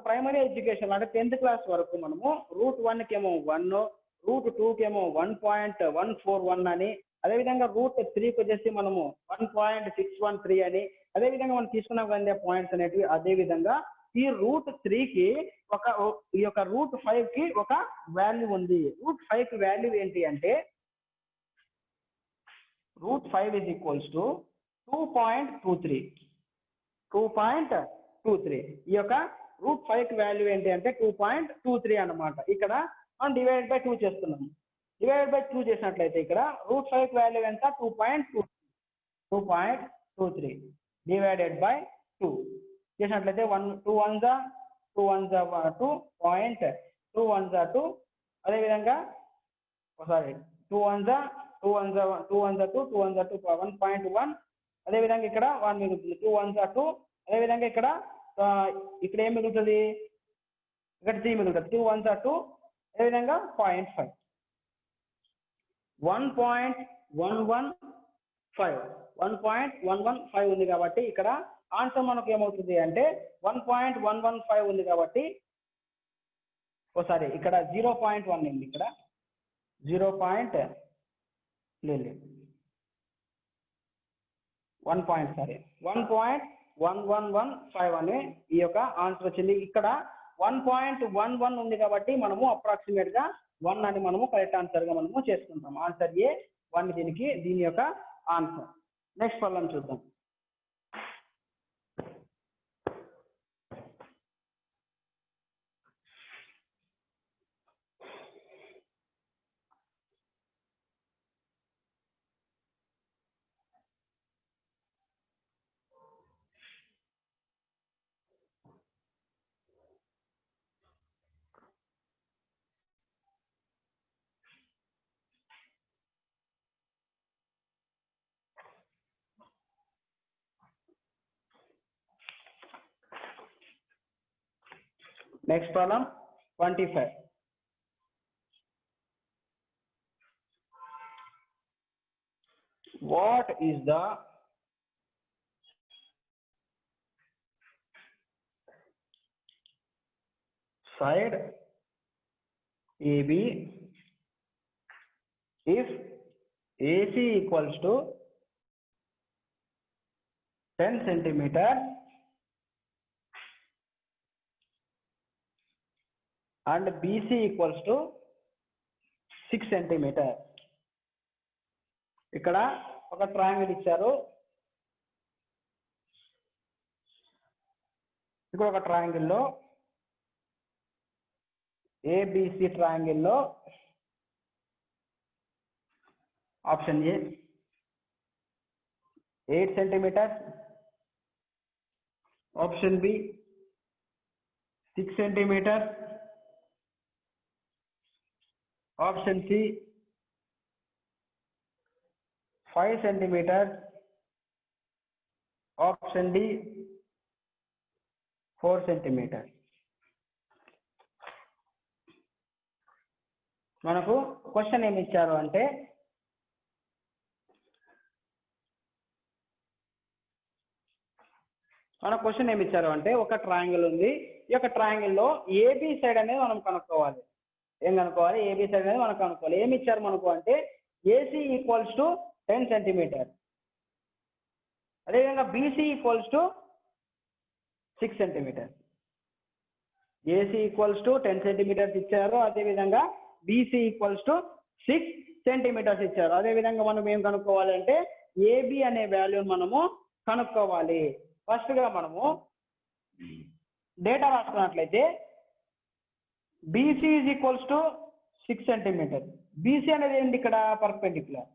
ప్రైమరీ ఎడ్యుకేషన్ అంటే 10th క్లాస్ వరకు మనము √1 కేమో 1, √2 కేమో 1.141 అని, అదేవిధంగా √3 కి వచ్చేసి మనము 1.613 అని, అదేవిధంగా మనం తీసుకున్నాం కదా పాయింట్స్ అనేటివి. అదేవిధంగా ఈ √3 కి ఈ యొక్క √5 కి ఒక వాల్యూ ఉంది. √5 కి వాల్యూ ఏంటి అంటే √5 is equals to 2.23. ఈ యొక్క √5 కి వాల్యూ ఏంటి అంటే 2.23 అన్నమాట. ఇక్కడ మనం డివైడెడ్ బై 2 చేస్తున్నాము. డివైడెడ్ బై 2 చేసినట్లయితే ఇక్కడ √5 కి వాల్యూ ఎంత? 2.23 డివైడెడ్ బై 2 చేసినట్లయితే 2 1s 2 1s 2 2 1s 2 అదేవిధంగా sorry 2 1s 2 1s 2 1s 2 2 1s 2 1.1 అదేవిధంగా ఇక్కడ 1 మిగులుతుంది 2 1s 2 అదేవిధంగా ఇక్కడ ఏం మిగులుతుంది ఇక్కడ 3 మిగులుతుంది 2 1s 2 అదేవిధంగా 0.5 1.115 ఉంది కాబట్టి ఇక్కడ ఆన్సర్ మనకు ఏమవుతుంది అంటే 1.115 ఉంది కాబట్టి ఓసారి ఇక్కడ 0.1 ఉంది ఇక్కడ 1.1115 అనే ఈ యొక్క ఆన్సర్ వచ్చింది. ఇక్కడ 1.11 ఉంది కాబట్టి మనము అప్రాక్సిమేట్ గా 1 అని మనము కరెక్ట్ ఆన్సర్ గా మనము చేసుకుంటాం. ఆన్సర్ ఏ 1 దీని యొక్క ఆన్సర్. నెక్స్ట్ ప్రాబ్లం చూద్దాం. Next problem 25. What is the side AB if AC equals to 10 centimeters and BC equals to 6 centimeters. ఇక్కడ ఒక ట్రయాంగిల్ ఇచ్చారు. ఇక్కడ ఒక ట్రయాంగిల్ లో ABC ట్రయాంగిల్ లో option A 8 centimeters, option B 6 centimeters, option C 5 centimeters, option D 4 centimeters. మనకు question ఏమి ఇచ్చారు అంటే ఒక ట్రయాంగిల్ ఉంది. ఈ యొక్క ట్రయాంగిల్ లో ఏబి సైడ్ అనేది మనం కనుక్కోవాలి. ఏం కనుక్కోవాలి? ఏబి సైడ్ అనేది మనం కనుక్కోవాలి. ఏమి ఇచ్చారు మనకు అంటే ఏసీ ఈక్వల్స్ టు 10 centimeters, అదేవిధంగా BC equals to 6 centimeters. AC equals to 10 centimeters ఇచ్చారు, అదేవిధంగా బీసీ ఈక్వల్స్ టు 6 centimeters ఇచ్చారు. అదేవిధంగా మనం ఏం కనుక్కోవాలి అంటే ఏబి అనే వాల్యూ మనము కనుక్కోవాలి. ఫస్ట్ గా మనము డేటా రాసుకున్నట్లయితే BC is equals to 6 centimeters. BC అనేది ఏంటి? ఇక్కడ పర్పెండిక్యులర్.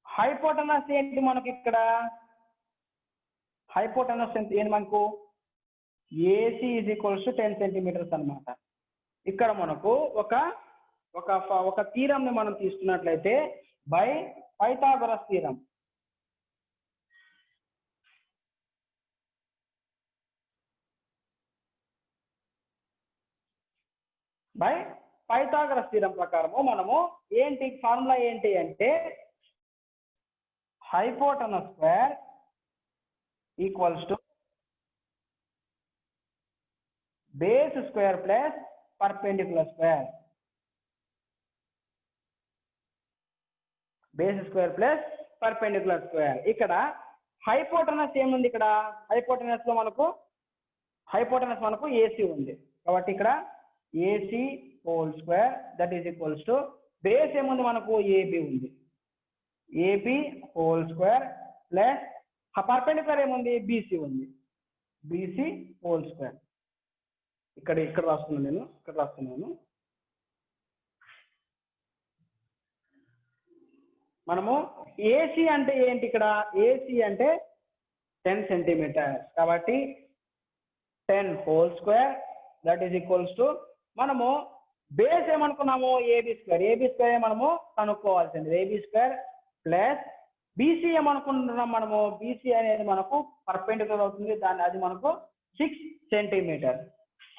హైపోటనస్ ఏంటి మనకి? ఇక్కడ హైపోటనస్ ఏంటి మనకు? AC is equals to 10 centimeters అన్నమాట. ఇక్కడ మనకు ఒక థీరంని మనం తీసుకున్నట్లయితే by Pythagoras theorem. By Pythagoras theorem ప్రకారము మనము ఏంటి ఫార్ములా ఏంటి అంటే hypotenuse square equals to base square plus perpendicular square. Base square plus perpendicular square. ఇక్కడ హైపోటనస్ ఏముంది? ఇక్కడ హైపోటనస్ మనకు ఏసీ ఉంది కాబట్టి ఇక్కడ AC whole square that is equals to base ఏముంది మనకు? ఏబి ఉంది. AB whole square plus perpendicular ఏముంది? బీసీ ఉంది. BC whole square. ఇక్కడ రాస్తున్నాను. మనము ఏసీ అంటే ఏంటి ఇక్కడ? ఏసీ అంటే 10 సెంటీమీటర్స్ కాబట్టి 10 whole square that is equals to మనము బేస్ ఏమనుకున్నాము? AB square. ఏబీ స్క్వేర్ మనము కనుక్కోవాల్సింది. ఏబీ స్క్వేర్ ప్లస్ బీసీ ఏమనుకుంటున్నాం మనము? బీసీ అనేది మనకు పర్పెండిక్యులర్ అవుతుంది, దాన్ని అది మనకు 6 centimetre.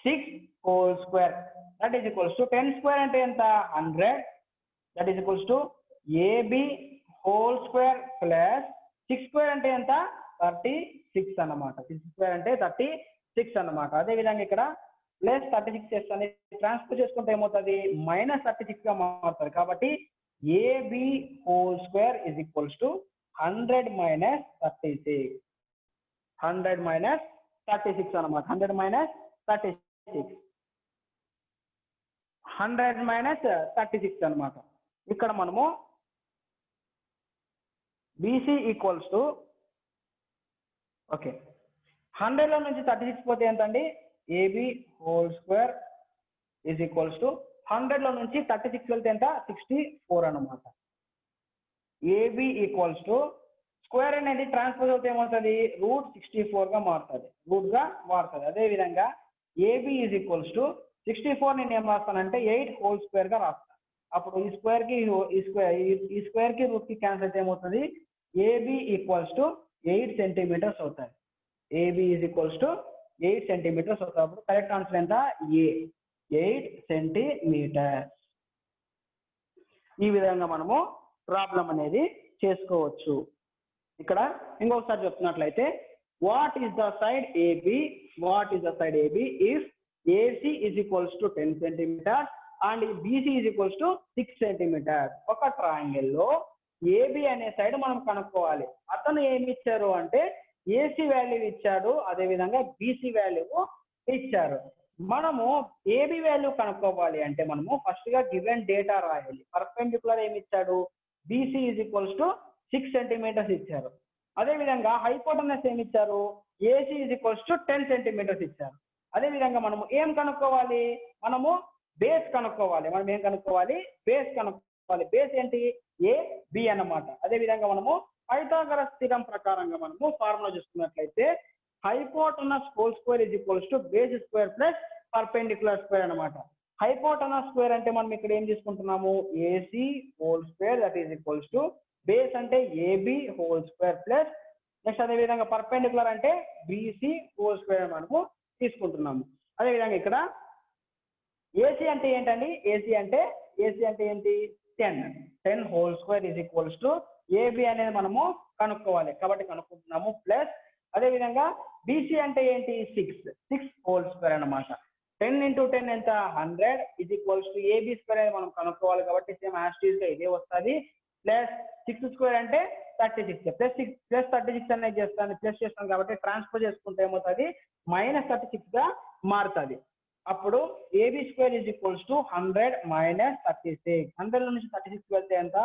6 whole square that is equals to 10 square అంటే ఎంత? 100 that is equals to AB whole square plus 6 square అంటే ఎంత? 36 అన్నమాట. 6 స్క్వేర్ అంటే 36 అన్నమాట. అదే విధంగా ఇక్కడ ప్లస్ 36 అనేది ట్రాన్స్ఫర్ చేసుకుంటే ఏమవుతుంది? -36 గా మారుతుంది. కాబట్టి AB whole square is equals to 100 - 36. 100 - 36 అన్నమాట. 100 - 36. 100 - 36 అన్నమాట. ఇక్కడ మనము బీసీ ఈక్వల్స్ టు ఓకే 100 లో నుంచి 36 పోతే ఎంత అండి? AB whole square is equals to 100 లో నుంచి 36 వెళ్తే ఎంత? 64 అన్నమాట. ఏబి ఈక్వల్స్ టు స్క్వేర్ అనేది ట్రాన్స్పోజ్ అవుతే ఏమవుతుంది? √64 గా మారుతుంది. అదే విధంగా ఏబి ఈజ్ ఈక్వల్స్ టు 64 నేను ఏం రాస్తానంటే 8 హోల్ స్క్వేర్ గా రాస్తాను. అప్పుడు ఈ స్క్వేర్ కి రూట్ కి క్యాన్సిల్ అయితే ఏమవుతుంది? ఏబి ఈక్వల్స్ టు 8 సెంటీమీటర్స్ అవుతాయి. AB is equals to 8 centimeters అవుతాయి. అప్పుడు కరెక్ట్ ఆన్సర్ ఎంత? A 8 centimeters. ఈ విధంగా మనము ప్రాబ్లం అనేది చేసుకోవచ్చు. ఇక్కడ ఇంకొకసారి చెప్తున్నట్లయితే what is the side AB if AC is equals to 10 centimeters and BC is equals to 6 centimeters. ఒక ట్రయాంగిల్ లో ఏబి అనే సైడ్ మనం కనుక్కోవాలి. అతను ఏమి ఇచ్చారు అంటే ఏసీ వాల్యూ ఇచ్చాడు, అదే విధంగా బీసీ వాల్యూ ఇచ్చారు. మనము ఏబి వాల్యూ కనుక్కోవాలి అంటే మనము ఫస్ట్ గా గివెన్ డేటా రాయాలి. పర్పెండిక్యులర్ ఏమి ఇచ్చాడు? BC is equals to 6 centimetres ఇచ్చారు. అదే విధంగా హైపోటెనస్ ఏమి ఇచ్చారు? AC is equals to 10 centimetres ఇచ్చారు. అదే విధంగా మనము ఏం కనుక్కోవాలి? మనము బేస్ కనుక్కోవాలి. బేస్ ఏంటి? ఏ బి అన్నమాట. అదే విధంగా మనము పైథాగరస్ థీరం ప్రకారంగా మనము ఫార్ములా చూసుకున్నట్లయితే hypotenuse whole square is equals to base square plus perpendicular square అన్నమాట. హైపోటెనస్ స్క్వేర్ అంటే మనం ఇక్కడ ఏం తీసుకుంటున్నాము? AC whole square that is equals to base అంటే AB whole square plus next అదే విధంగా పర్పెండిక్యులర్ అంటే బీసీ హోల్ స్క్వేర్ మనము తీసుకుంటున్నాము. అదే విధంగా ఇక్కడ ఏసీ అంటే ఏంటండి? ఏసీ అంటే ఏంటి? 10 whole square is equals to AB అనేది మనము కనుక్కోవాలి కాబట్టి కనుక్కుంటున్నాము. ప్లస్ అదే విధంగా బీసీ అంటే ఏంటి? 6 హోల్ స్క్వేర్ అన్నమాట. 10 × 10 ఎంత? 100 is equals to AB square అనేది మనం కనుక్కోవాలి కాబట్టి సేమ్ యాస్టీస్ గా ఇదే వస్తుంది. ప్లస్ 6 స్క్వేర్ అంటే 36 ప్లస్ 36 అనేది చేస్తాను కాబట్టి ట్రాన్స్ఫర్ చేసుకుంటే ఏమవుతుంది? -36 గా మారుతుంది. అప్పుడు AB square is equals to 100 - 36. 100 లో నుంచి 36 వెళ్తే ఎంత?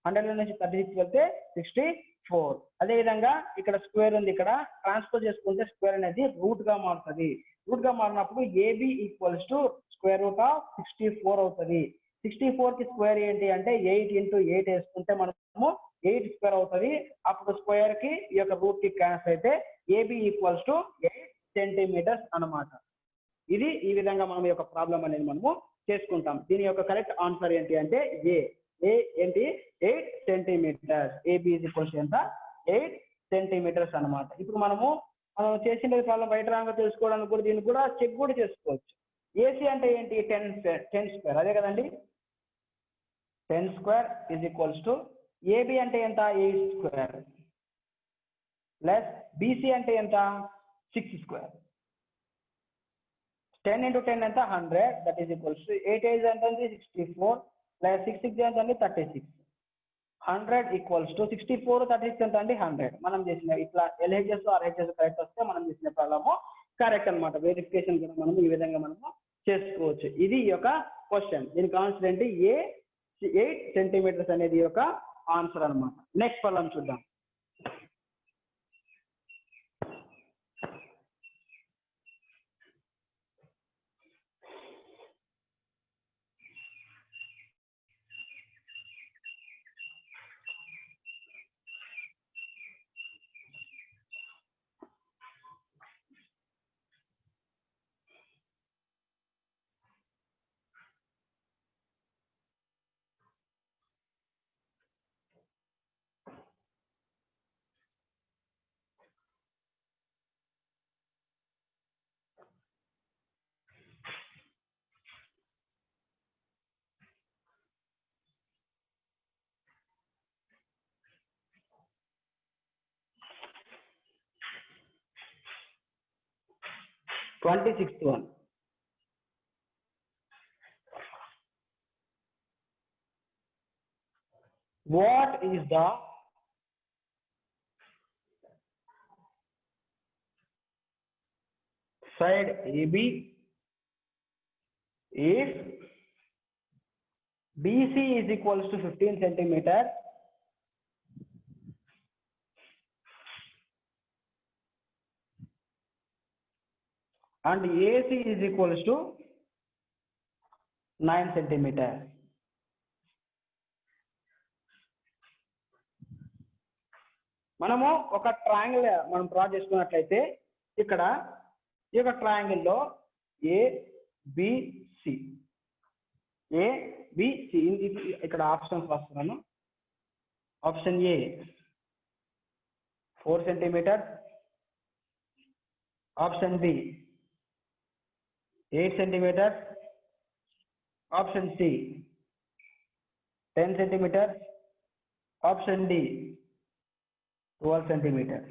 100 లో నుంచి 36 వెళ్తే 64. అదే విధంగా ఇక్కడ స్క్వేర్ ఉంది, ఇక్కడ ట్రాన్స్ఫర్ చేసుకుంటే స్క్వేర్ అనేది రూట్ గా మారుతుంది. రూట్ గా మారినప్పుడు ఏబి ఈక్వల్స్ టు √64 అవుతుంది. 64 కి స్క్వేర్ ఏంటి అంటే 8 × 8 వేసుకుంటే మనము 8 స్క్వేర్ అవుతుంది. అప్పుడు స్క్వేర్ కి ఈ యొక్క రూట్ కి క్యాన్సిల్ అయితే ఏబి ఈక్వల్స్ టు 8 సెంటీమీటర్స్ అన్నమాట. ఇది ఈ విధంగా మనం ఈ యొక్క ప్రాబ్లం అనేది మనము చేసుకుంటాం. దీని యొక్క కరెక్ట్ ఆన్సర్ ఏంటి అంటే ఏ ఏంటి? 8 సెంటీమీటర్స్. ఏబి ఈజ్ ఈక్వల్స్ ఎంత? 8 సెంటీమీటర్స్ అన్నమాట. ఇప్పుడు మనము చేసిన ప్రాబ్లం బయట రాగా తెలుసుకోవడానికి కూడా దీన్ని కూడా చెక్ కూడా చేసుకోవచ్చు. ఏసీ అంటే ఏంటి? 10 స్క్వేర్ అదే కదండి. 10 square is equals to AB అంటే ఎంత? 8 స్క్వేర్ ప్లస్ బీసీ అంటే ఎంత? 6 స్క్వేర్. 10 × 10 ఎంత? 100 దట్ ఈస్ ఈక్వల్స్ టు 8 8 ఎంత? 64 ప్లస్ 6 6 ఎంత? 36. 100 ఈక్వల్స్ టు 64 36 ఎంత అండి? 100. మనం చేసిన ఇట్లా ఎల్హెచ్ఎస్ ఆర్హెచ్ఎస్ కరెక్ట్ వస్తే మనం చేసిన ప్రాబ్లము కరెక్ట్ అన్నమాట. వెరిఫికేషన్ కూడా మనం ఈ విధంగా మనము చేసుకోవచ్చు. ఇది ఈ యొక్క క్వశ్చన్. దీనికి ఆన్సర్ ఏంటి? 8 సెంటీమీటర్స్ అనేది ఈ యొక్క ఆన్సర్ అన్నమాట. నెక్స్ట్ ప్రాబ్లం చూద్దాం. 26th one. What is the side AB if BC is equals to 15 centimeter and AC is equals to 9 centimeter? మనము ఒక ట్రయాంగిల్ మనం డ్రా చేసుకున్నట్లయితే ఇక్కడ ఈ యొక్క ట్రయాంగిల్ లో ABC ఇక్కడ ఆప్షన్స్ రాస్తున్నాను. Option A 4 centimetre, option B 8 centimetre, option C 10 centimetre, option D 12 centimetre.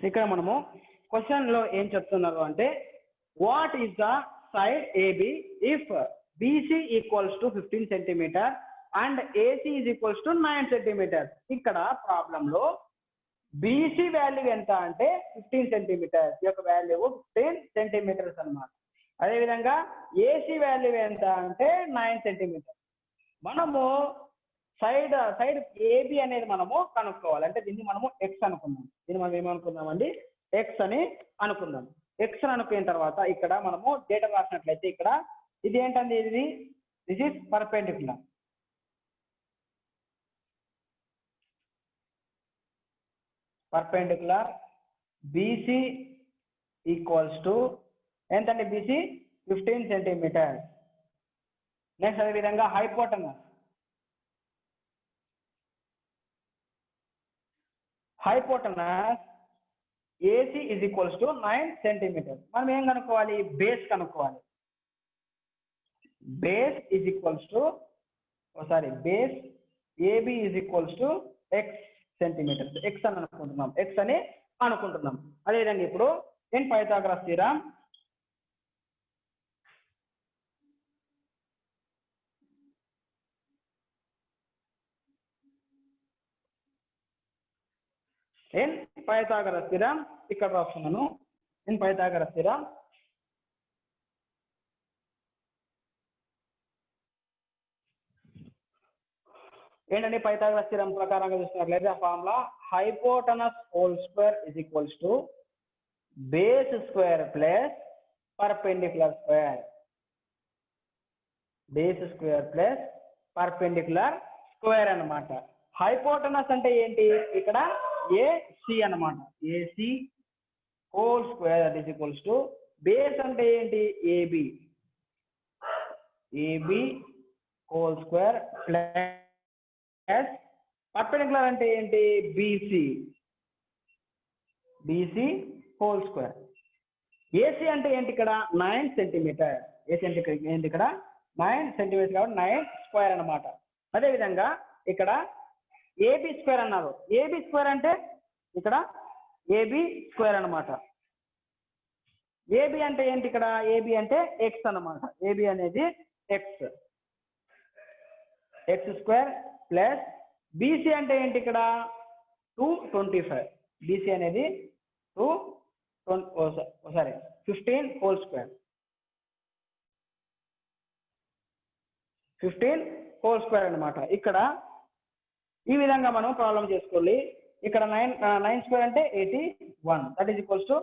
ఇక్కడ మనము క్వశ్చన్ లో ఏం చెప్తున్నారు అంటే what is the side AB if BC equals to 15 centimetre and AC is equals to 9 centimetre. ఇక్కడ problem లో BC value ఎంత అంటే 15 సెంటీమీటర్స్, ఈ యొక్క వాల్యూ 15 సెంటీమీటర్స్ అన్నమాట. అదేవిధంగా ఏసీ వాల్యూ ఎంత అంటే 9 సెంటీమీటర్. మనము సైడ్ ఏబి అనేది మనము కనుక్కోవాలి. అంటే దీన్ని మనము ఎక్స్ అనుకుందాం. దీన్ని మనం ఏమనుకుందామండి, ఎక్స్ అని అనుకుందాం. ఎక్స్ అని అనుకున్న తర్వాత ఇక్కడ మనము డేటా రాసినట్లయితే ఇక్కడ ఇది ఏంటండి, this is perpendicular. Perpendicular BC equals to ఎంతండి, బీసీ 15 సెంటీమీటర్. నెక్స్ట్ అదేవిధంగా hypotenuse AC is equals to 9 centimetre. మనం ఏం కనుక్కోవాలి, బేస్ కనుక్కోవాలి. Base is equals to base AB is equals to X centimetres. X అని అనుకుంటున్నాం. అదేవిధంగా ఇప్పుడు ఇన్ పైథాగరస్ థీరం ఇక్కడ రాస్తున్నాను. ఇన్ పైథాగరస్ థీరం ఏంటంటే పైథాగరస్ థీరం ప్రకారంగా చూసినట్లయితే ఆ formula hypotenuse whole square is equals to base square plus perpendicular square. Base square plus perpendicular square అన్నమాట. హైపోటనస్ అంటే ఏంటి, ఇక్కడ ఏసీ అన్నమాట. AC whole square that is equals to base అంటే ఏంటి, AB whole square plus perpendicular అంటే ఏంటి, BC whole square. AC అంటే ఏంటి, ఇక్కడ 9 సెంటీమీటర్. ఏసీ అంటే ఏంటి, ఇక్కడ 9 సెంటీమీటర్ కాబట్టి 9 స్క్వేర్ అన్నమాట. అదేవిధంగా ఇక్కడ ఏబి స్క్వేర్ అన్నారు. ఏబి స్క్వేర్ అంటే ఇక్కడ ఏబి స్క్వేర్ అన్నమాట. ఏబి అంటే ఏంటి, ఇక్కడ ఏబి అంటే ఎక్స్ అన్నమాట. ఏబి అనేది ఎక్స్ స్క్వేర్ ప్లస్ బీసీ అంటే ఏంటి, ఇక్కడ 225. బీసీ అనేది 15 హోల్ స్క్వేర్. 15 హోల్ స్క్వేర్ అన్నమాట. ఇక్కడ ఈ విధంగా మనం ప్రాబ్లం చేసుకోవాలి. ఇక్కడ 9 స్క్వేర్ అంటే 81 that is equals to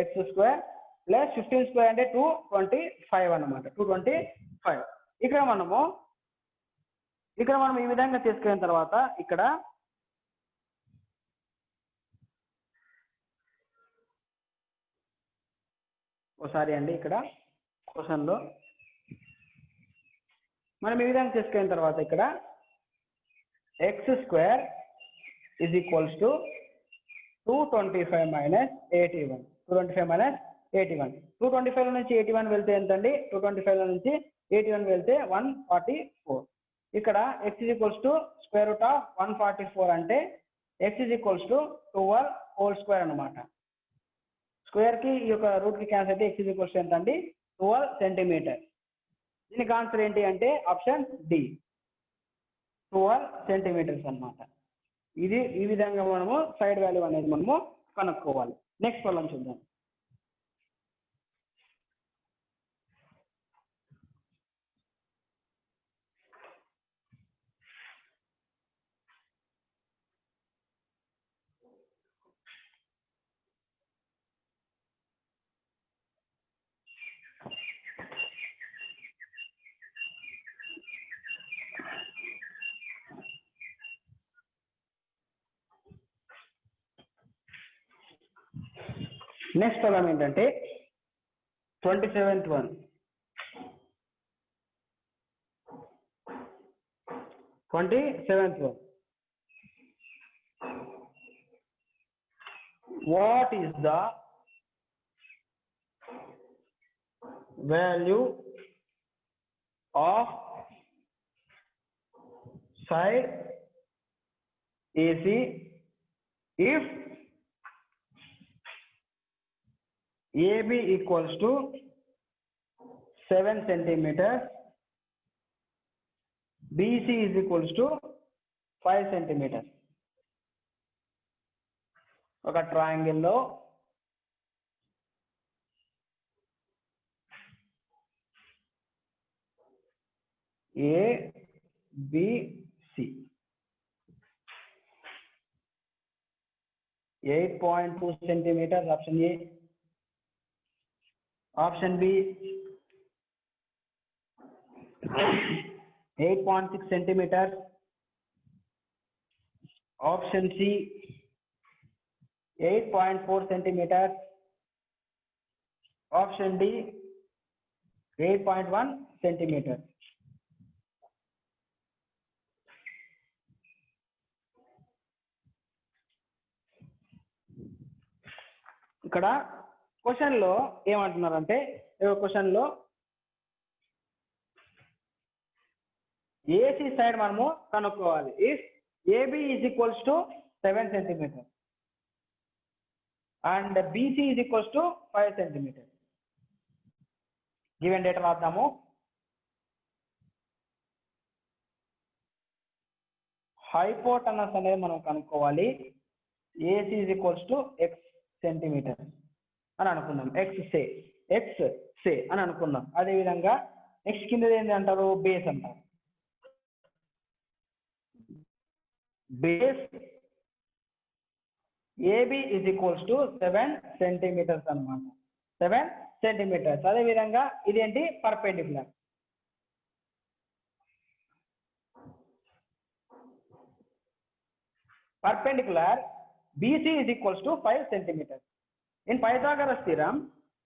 X square plus 15 square అంటే 225 అన్నమాట. 225. ఇక్కడ మనం ఈ విధంగా తీసుకున్న తర్వాత ఇక్కడ ఇక్కడ క్వశ్చన్ లో మనం ఈ విధంగా తీసుకున్న తర్వాత ఇక్కడ X square is equals to 225 minus 81. 225 minus 81. 225 నుంచి 81 వెళ్తే ఎంతండి, 225 నుంచి 81 వెళ్తే 144. ఇక్కడ x is equals to square root of 144 అంటే x is equals to 12 whole square అనమాట. స్క్వేర్ కి ఈ యొక్క రూట్ కి క్యాన్సిల్ అయితే x is equals to ఎంత అండి 12 సెంటీమీటర్. దీనికి ఆన్సర్ ఏంటి అంటే ఆప్షన్ డి 12 సెంటీమీటర్స్ అన్నమాట. ఇది ఈ విధంగా మనము సైడ్ వాల్యూ అనేది మనము కనుక్కోవాలి. నెక్స్ట్ ప్రాబ్లం చూద్దాం. నెక్స్ట్ ప్రాబ్లం ఏంటంటే 27th one. 27th one. What is the value of side AC if AB equals to 7 centimeters, BC is equals to 5 centimeters. ఒక ట్రయాంగిల్ లో ABC 8.2 centimeters option A. Option B 8.6 centimeters. Option C 8.4 centimeters. Option D 8.1 centimeters. ఇక్కడ question లో ఏమంటున్నారంటే question లో AC side మనము కనుక్కోవాలి. If AB is equals to 7 centimeter and BC is equals to 5 centimeter. Given data రాద్దాము. Hypotenuse అనేది మనం కనుక్కోవాలి. AC is equals to X centimeter అని అనుకుందాం. ఎక్స్ సే అని అనుకుందాం. అదేవిధంగా నెక్స్ట్ కింద ఏంటి అంటారు, బేస్ అంటారు. Base AB is equals to 7 centimetres అనమాట. 7 సెంటీమీటర్స్. అదేవిధంగా ఇదేంటి perpendicular. Perpendicular BC is equals to 5 centimetres. In Pythagoras theorem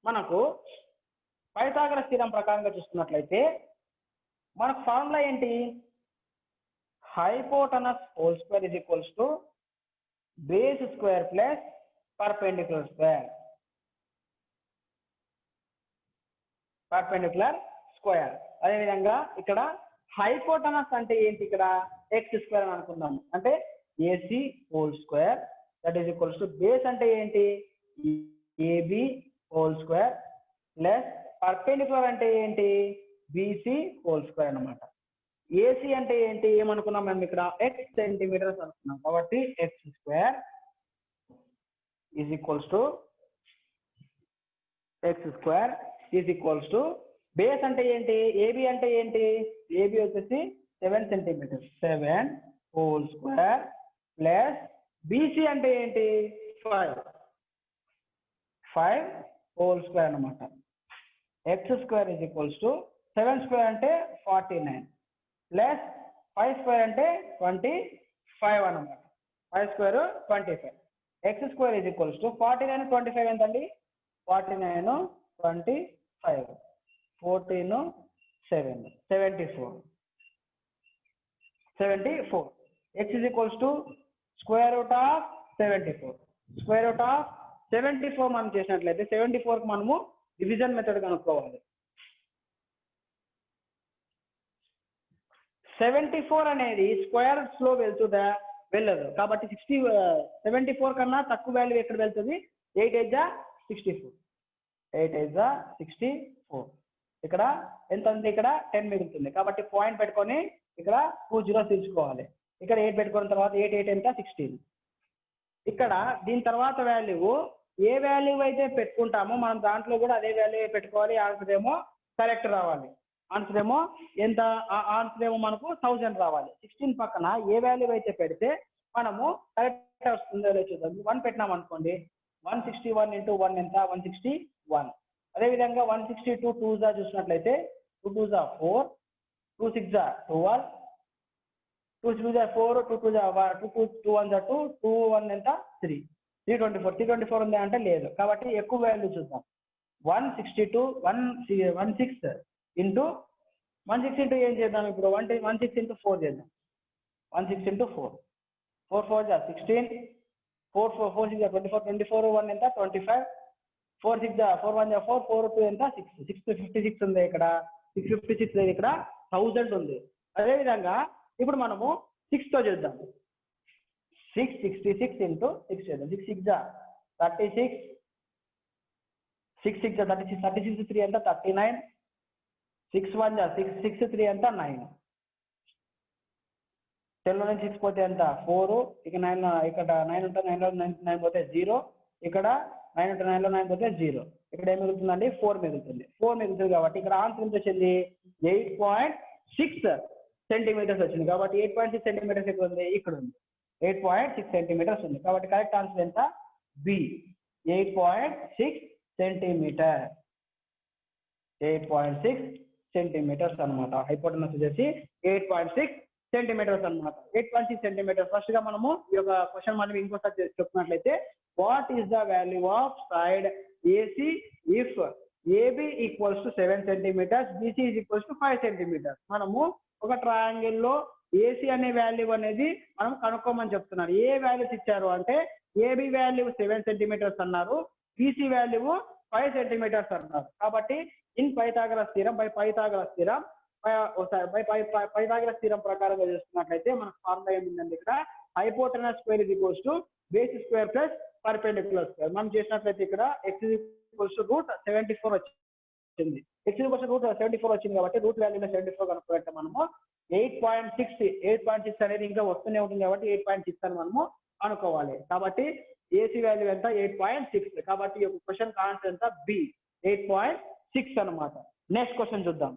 మనకు పైథాగరస్ థీరం ప్రకారంగా చూసుకున్నట్లయితే మనకు ఫార్ములా ఏంటి, hypotenuse whole square is equals to base square plus perpendicular square. Perpendicular square. అదేవిధంగా ఇక్కడ హైపోటనస్ అంటే ఏంటి, ఇక్కడ ఎక్స్ స్క్వేర్ అని అనుకుందాం. అంటే AC whole square that is equals to base అంటే ఏంటి AB whole square plus perpendicular అంటే ఏంటి బీసీ హోల్ స్క్వేర్ అనమాట. ఏసీ అంటే ఏంటి ఏమనుకున్నాం మనం ఇక్కడ ఎక్స్ సెంటీమీటర్స్ అనుకున్నాం. కాబట్టి X square is equals to base అంటే ఏంటి ఏబి అంటే ఏంటి, ఏబి వచ్చేసి 7 centimetres 7 whole square plus BC అంటే ఏంటి 5 హోల్ స్క్వేర్ అనమాట. X square is equals to 7 square అంటే 49 ప్లస్ 5 స్క్వేర్ అంటే 25 అనమాట. 5 square 25. X square is equals to 49 25 ఎంతండి 49 25 14 7 74. X is equals to square root of 74. Square root of 74 మనం చేసినట్లయితే 74కి మనము డివిజన్ మెథడ్ కనుక్కోవాలి. 74 అనేది స్క్వేర్స్ లో వెళ్తుందా, వెళ్ళదు. కాబట్టి 74 కన్నా తక్కువ వాల్యూ ఎక్కడ వెళ్తుంది? 8 8 జా 64, 8 8 జా 64. ఇక్కడ ఎంత ఉంది? ఇక్కడ 10 మిగులుతుంది. కాబట్టి పాయింట్ పెట్టుకొని ఇక్కడ 2 జీరోస్ తీసుకోవాలి. ఇక్కడ 8 పెట్టుకున్న తర్వాత 8 8 ఎంత? 16. ఇక్కడ దీని తర్వాత వాల్యూ ఏ వాల్యూ అయితే పెట్టుకుంటామో మనం దాంట్లో కూడా అదే వాల్యూ పెట్టుకోవాలి. ఆన్సర్ ఏమో కరెక్ట్ రావాలి. ఆన్సర్ ఏమో ఎంత? ఆన్సర్ ఏమో మనకు 1000 రావాలి. 16 పక్కన ఏ వాల్యూ అయితే పెడితే మనము కరెక్ట్ వస్తుందో లేదో చూద్దాం. 1 పెట్టినాం అనుకోండి, 161 ఇంటూ 1 ఎంత? 161. అదేవిధంగా 162 2 జా చూసినట్లయితే 2 2 జా 4, 2 6 జా 12, 2 2 జా 4, 2 2 జా 2 2 1 జా 2, 2 1 ఎంత? 3, 324. 324 ఉంది అంటే లేదు. కాబట్టి ఎక్కువ వాల్యూ చూద్దాం. 162 16 ఇంటూ 16 ఇంటూ ఏం చేద్దాం ఇప్పుడు? 16 ఇంటూ 4 చేద్దాం. 16 ఇంటూ 4, 4 4 జా 16, 4 4 4 6 జా 24, 24 1 ఎంత? 25, 4 6 జా 4 1 జా 4, 4 2 ఎంత? 6, 6 56 ఉంది ఇక్కడ, 656 లేదు ఇక్కడ, 1000 ఉంది. అదేవిధంగా ఇప్పుడు మనము 6 తో చేద్దాం. 666 ఇంటూ 6 చేద్దాం. 6 6 జా 36, 6 6 జా 36, 36 3 ఎంత? 39, 6 1 జా 6, 6 3 ఎంత? 9. 10 లో నుంచి 6 పోతే ఎంత? 4. ఇక 9 ఇక్కడ 9 ఉంటే 9 లో 9 పోతే 0. ఇక్కడ 9 ఉంటే 9 లో 9 పోతే 0. ఇక్కడ ఏం మిగులుతుందండి? 4 మిగులుతుంది. 4 మిగులుతుంది కాబట్టి ఇక్కడ ఆన్సర్ ఎంత వచ్చింది? 8.6 సెంటీమీటర్స్ వచ్చింది. కాబట్టి 8.6 సెంటీమీటర్స్ ఇక్కడ ఉంది, ఇక్కడ ఉంది. 8.6 సెంటీమీటర్స్ ఉంది. కాబట్టి కరెక్ట్ ఆన్సర్ ఎంత? B, 8.6 centimetre. 8.6 సెంటీమీటర్స్ అనమాట. హైపోటెనస్ వచ్చేసి 8.6 సెంటీమీటర్స్ అనమాట. 8.6 సెంటీమీటర్స్. ఫస్ట్ గా మనము ఈ యొక్క క్వశ్చన్ మనం ఇంకోసారి చెప్పుకున్నట్లయితే, what is the value of side AC if AB equals to 7 centimeters, BC is equals to 5 centimeters. మనము ఒక ట్రయాంగిల్ లో ఏసీ అనే వాల్యూ అనేది మనం కనుక్కోమని చెప్తున్నారు. ఏ వాల్యూస్ ఇచ్చారు అంటే ఏబి వాల్యూ 7 సెంటీమీటర్స్ అన్నారు, బీసీ వాల్యూ 5 సెంటీమీటర్స్ అన్నారు. కాబట్టి in Pythagoras theorem by Pythagoras theorem Pythagoras theorem ప్రకారంగా చూసుకున్నట్లయితే మనకు ఫార్ములా ఏమిందండి? ఇక్కడ hypotenuse square is equals to base square plus perpendicular square. మనం చేసినట్లయితే ఇక్కడ x is equals to root 74 వచ్చింది. x is equals to root 74 వచ్చింది కాబట్టి రూట్ వాల్యూలో 74 కనుక్కుంటే మనము 8.6 అనేది ఇంకా వస్తూనే ఉంటుంది కాబట్టి 8.6 అని మనము అనుకోవాలి. కాబట్టి ఏసీ వాల్యూ ఎంత? 8.6. కాబట్టి ఈ క్వశ్చన్ ఆన్సర్ ఎంత? బి, 8.6 అనమాట. నెక్స్ట్ క్వశ్చన్ చూద్దాం.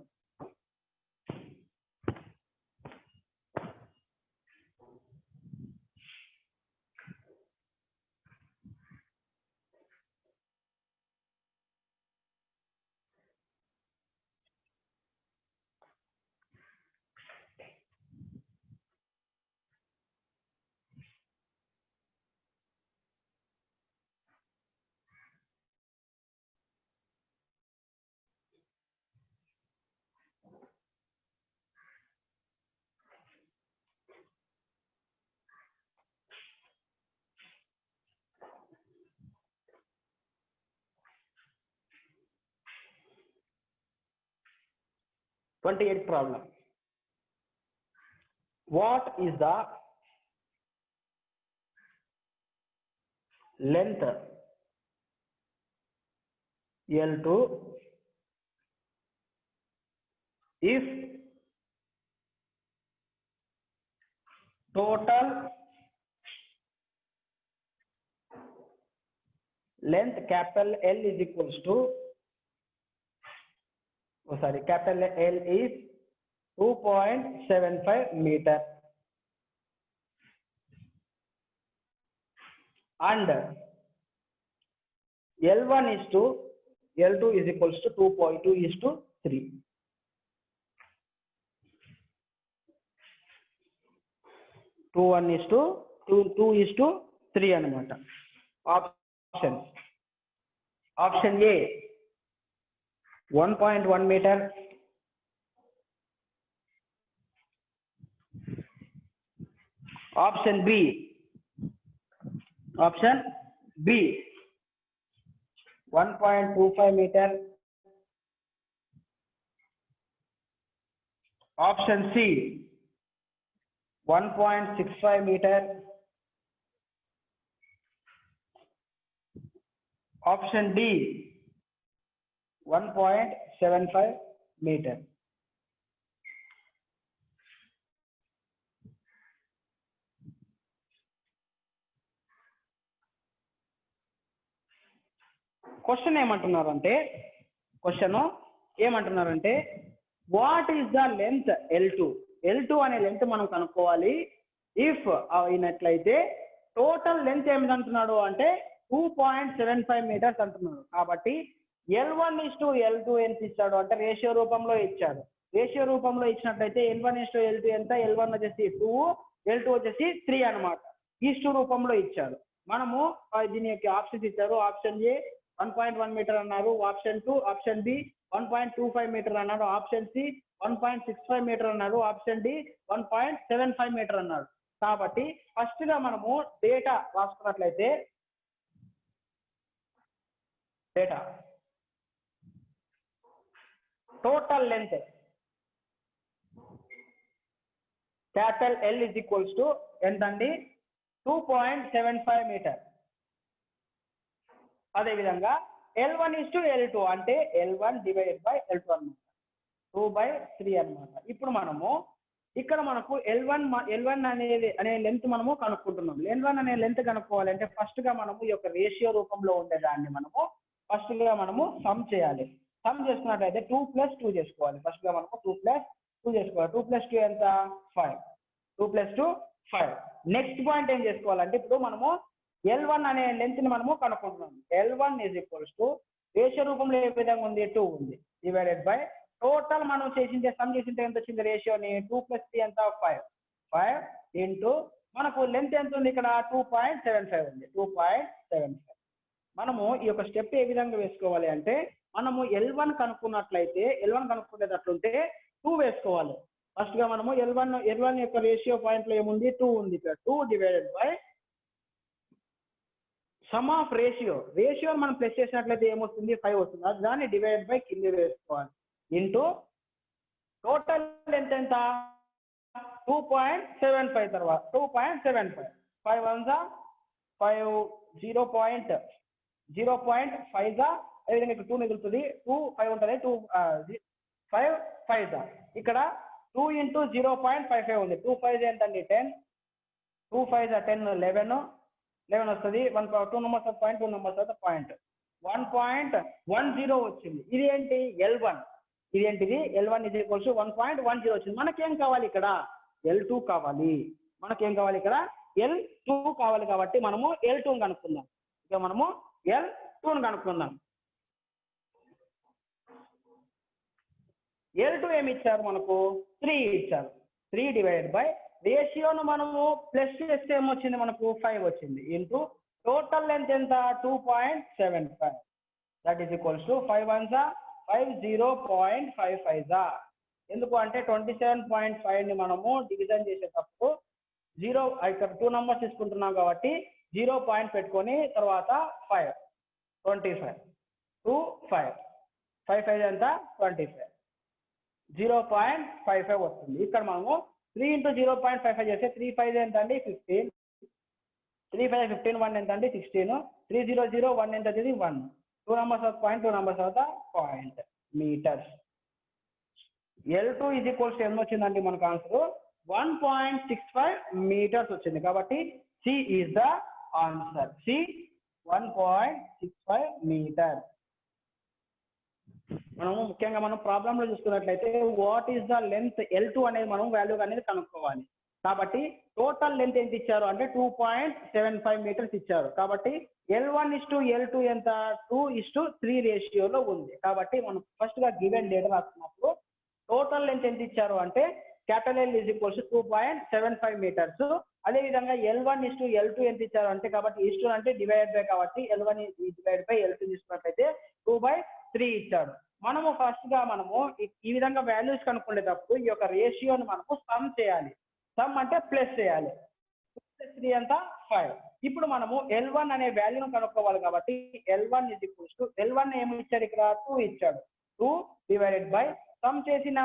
"28th problem. What is the length L2 if total length capital L is equals to capital L is 2.75 meter and L1 is to L2 is equals to 2.2 is to 3. Two 1 is to 2 is to 3 అనమాట. Options. Option A 1.1 meter. Option B 1.25 meter. Option C 1.65 meter. Option D 1.75 meter. Question ఏమంటున్నారంటే what is the length L2 అనే length మనం కనుక్కోవాలి. If అయినట్లయితే total length ఏమిటంటున్నాడు అంటే 2.75 metres అంటున్నాడు. కాబట్టి L1:L2 ఎంత ఇచ్చాడు అంటే రేషియో రూపంలో ఇచ్చాడు. రేషియో రూపంలో ఇచ్చినట్లయితే L1:L2 ఎంత, L1 వచ్చేసి 2, L2 వచ్చేసి 3 అనమాట. ఈస్టు రూపంలో ఇచ్చాడు. మనము దీని యొక్క ఆప్షన్స్ ఇచ్చారు. ఆప్షన్ ఏ 1.1 మీటర్ అన్నారు, ఆప్షన్ 2, ఆప్షన్ బి 1.25 మీటర్ అన్నాడు, ఆప్షన్ సి 1.65 మీటర్ అన్నాడు, ఆప్షన్ డి 1.75 మీటర్ అన్నాడు. కాబట్టి ఫస్ట్ గా మనము డేటా రాసుకున్నట్లయితే total length capital L is equals to ఎంతండి 2.75 మీటర్. అదేవిధంగా L1:L2 అంటే L1 divided by L2 అన్నమాట, 2/3 అన్నమాట. ఇప్పుడు మనము ఇక్కడ మనకు L1 అనే లెంత్ మనము కనుక్కుంటున్నాం. L1 అనే లెంత్ కనుక్కోవాలంటే ఫస్ట్ గా మనము ఈ యొక్క రేషియో రూపంలో ఉండేదాన్ని మనము ఫస్ట్ గా మనము సమ్ చేయాలి. సమ్ చేసుకున్నట్లయితే 2 + 2 చేసుకోవాలి. ఫస్ట్ గా మనము 2 + 2 చేసుకోవాలి. 2 + 2 ఎంత 5. 2 + 2 5. నెక్స్ట్ పాయింట్ ఏం చేసుకోవాలంటే ఇప్పుడు మనము L1 అనే లెంత్ ని మనము కనుక్కుంటున్నాం. L1 is equals to ratio రూపంలో ఏ విధంగా ఉంది 2 ఉంది, డివైడెడ్ బై టోటల్ మనం సమ్ చేసింటే ఎంత వచ్చింది రేషియోని 2 + 3 ఎంత 5 ఇంటూ మనకు లెంత్ ఎంత ఉంది ఇక్కడ 2.75 ఉంది, 2.75. మనము ఈ యొక్క స్టెప్ ఏ విధంగా వేసుకోవాలి అంటే మనము L1 కనుక్కునేటట్లుంటే 2 వేసుకోవాలి. ఫస్ట్ గా మనము L1 యొక్క రేషియో పాయింట్ లో ఏముంది 2 ఉంది, ఇక్కడ 2 divided by some of ratio మనం ప్లస్ చేసినట్లయితే ఏమొస్తుంది 5 వస్తుంది. అది దాన్ని డివైడ్ బై కింద వేసుకోవాలి ఇంటూ టోటల్ లెంత్ ఎంత 2.75 తర్వాత 2.75 5 1 5 0.5 అదేవిధంగా ఇక్కడ 2 మిగులుతుంది, 2 5 ఉంటుంది, 2 5 5 ఇక్కడ 2 × 0.55 ఉంది. 2 5 ఎంతండి 10, 2 5 10 11 వస్తుంది. 2 numbers of point 2 numbers of point 1.10 వచ్చింది. ఇది ఏంటి L1, ఇది ఏంటిది L1 is equals to 1.10 వచ్చింది. మనకేం కావాలి ఇక్కడ L2 కావాలి. L2 కావాలి కాబట్టి మనము L2 కనుక్కుందాం. ఇక మనము L2 కనుక్కుందాం. L2 ఏమి ఇచ్చారు మనకు 3 ఇచ్చారు. 3 డివైడెడ్ బై రేషియోను మనము ప్లస్ చేస్తే ఏమొచ్చింది మనకు 5 వచ్చింది ఇంటూ టోటల్ లెంత్ ఎంత 2.75 దట్ ఈస్ ఈక్వల్స్ టు 5 1 5 0.55. ఎందుకు అంటే 27.5 ని మనము డివిజన్ చేసేటప్పుడు 0 ఇక్కడ 2 నంబర్స్ తీసుకుంటున్నాం కాబట్టి 0 పాయింట్ పెట్టుకొని తర్వాత 5 25 2 5 5 5 ఎంత 25 0.55 వస్తుంది. ఇక్కడ మనము 3 × 0.55 చేస్తే 3 5 ఎంత అండి 15, 3 5 15 1 ఎంత అండి 16, 3 0 0 1 ఎంత అది 1, 2 numbers of point 2 numbers of the point meters. L2 is equals to ఎంత వచ్చిందండి మనకు ఆన్సర్ 1.65 meters వచ్చింది. కాబట్టి C is the answer. C 1.65 meters. మనము ముఖ్యంగా మనం ప్రాబ్లం లో చూసుకున్నట్లయితే what is the length L2 అనేది మనం వాల్యూ అనేది కనుక్కోవాలి. కాబట్టి టోటల్ లెంత్ ఎంత ఇచ్చారు అంటే 2.75 మీటర్స్ ఇచ్చారు. కాబట్టి L1:L2 ఎంత 2:3 రేషియోలో ఉంది. కాబట్టి మనం ఫస్ట్ గా గివెన్ డేటా రాసుకున్నప్పుడు టోటల్ లెంత్ ఎంత ఇచ్చారు అంటే capital L is equals to 2.75 metres. అదే విధంగా L1:L2 ఎంత ఇచ్చారు అంటే కాబట్టి ఇష్టు అంటే డివైడ్ బై కాబట్టి L1 డివైడ్ బై L2 తీసుకున్నట్లయితే 2/3 ఇచ్చాడు. మనము ఫస్ట్ గా మనము ఈ విధంగా వాల్యూస్ కనుక్కునేటప్పుడు ఈ యొక్క రేషియోని మనము సమ్ చేయాలి. సమ్ అంటే ప్లస్ చేయాలి. 3 అంతా 5. ఇప్పుడు మనము L1 అనే వాల్యూను కనుక్కోవాలి కాబట్టి L1 ఏమి ఇచ్చాడు ఇక్కడ 2 ఇచ్చాడు. 2 డివైడెడ్ బై సమ్ చేసిన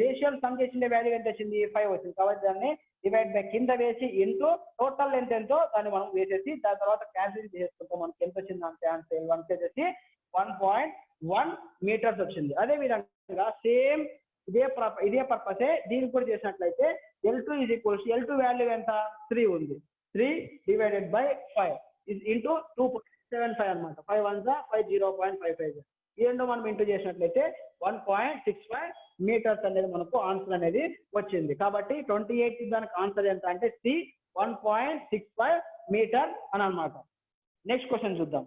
రేషియల్ సమ్ చేసిన వాల్యూ ఎంత వచ్చింది 5 వచ్చింది కాబట్టి దాన్ని డివైడ్ బై కింద వేసి ఇంటూ టోటల్ లెంత్ ఎంతో దాన్ని మనం వేసేసి దాని తర్వాత క్యాన్సిల్ చేసుకుంటాం. మనకి ఎంత వచ్చింది అంటే ఆన్సర్ 1 వచ్చేసి 1.1 మీటర్స్ వచ్చింది. అదే విధంగా సేమ్ ఇదే పర్పసే దీనికి కూడా చేసినట్లయితే L2 is equals L2 value ఎంత 3 ఉంది 3 డివైడెడ్ బై 5 ఇస్ ఇంటూ 2.75 అనమాట. 5 1 5 0.55 ఈ రెండు మనం ఇంటూ చేసినట్లయితే 1.65 మీటర్స్ అనేది మనకు ఆన్సర్ అనేది వచ్చింది. కాబట్టి 28 దానికి ఆన్సర్ ఎంత అంటే C 1.65 మీటర్ అని అనమాట. నెక్స్ట్ క్వశ్చన్ చూద్దాం.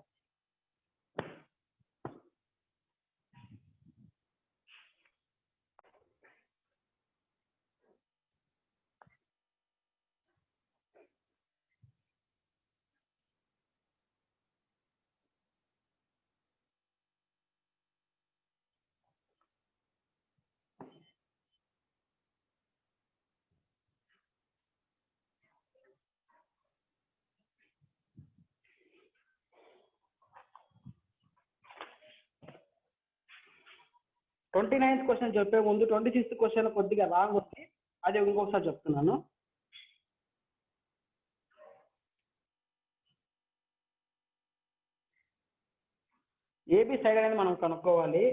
ట్వంటీ నైన్త్ క్వశ్చన్ చెప్పే ముందు 26th క్వశ్చన్ కొద్దిగా రాంగ్ ఉంది, అది ఇంకొకసారి చెప్తున్నాను. ఏబి సైడ్ అనేది మనం కనుక్కోవాలి.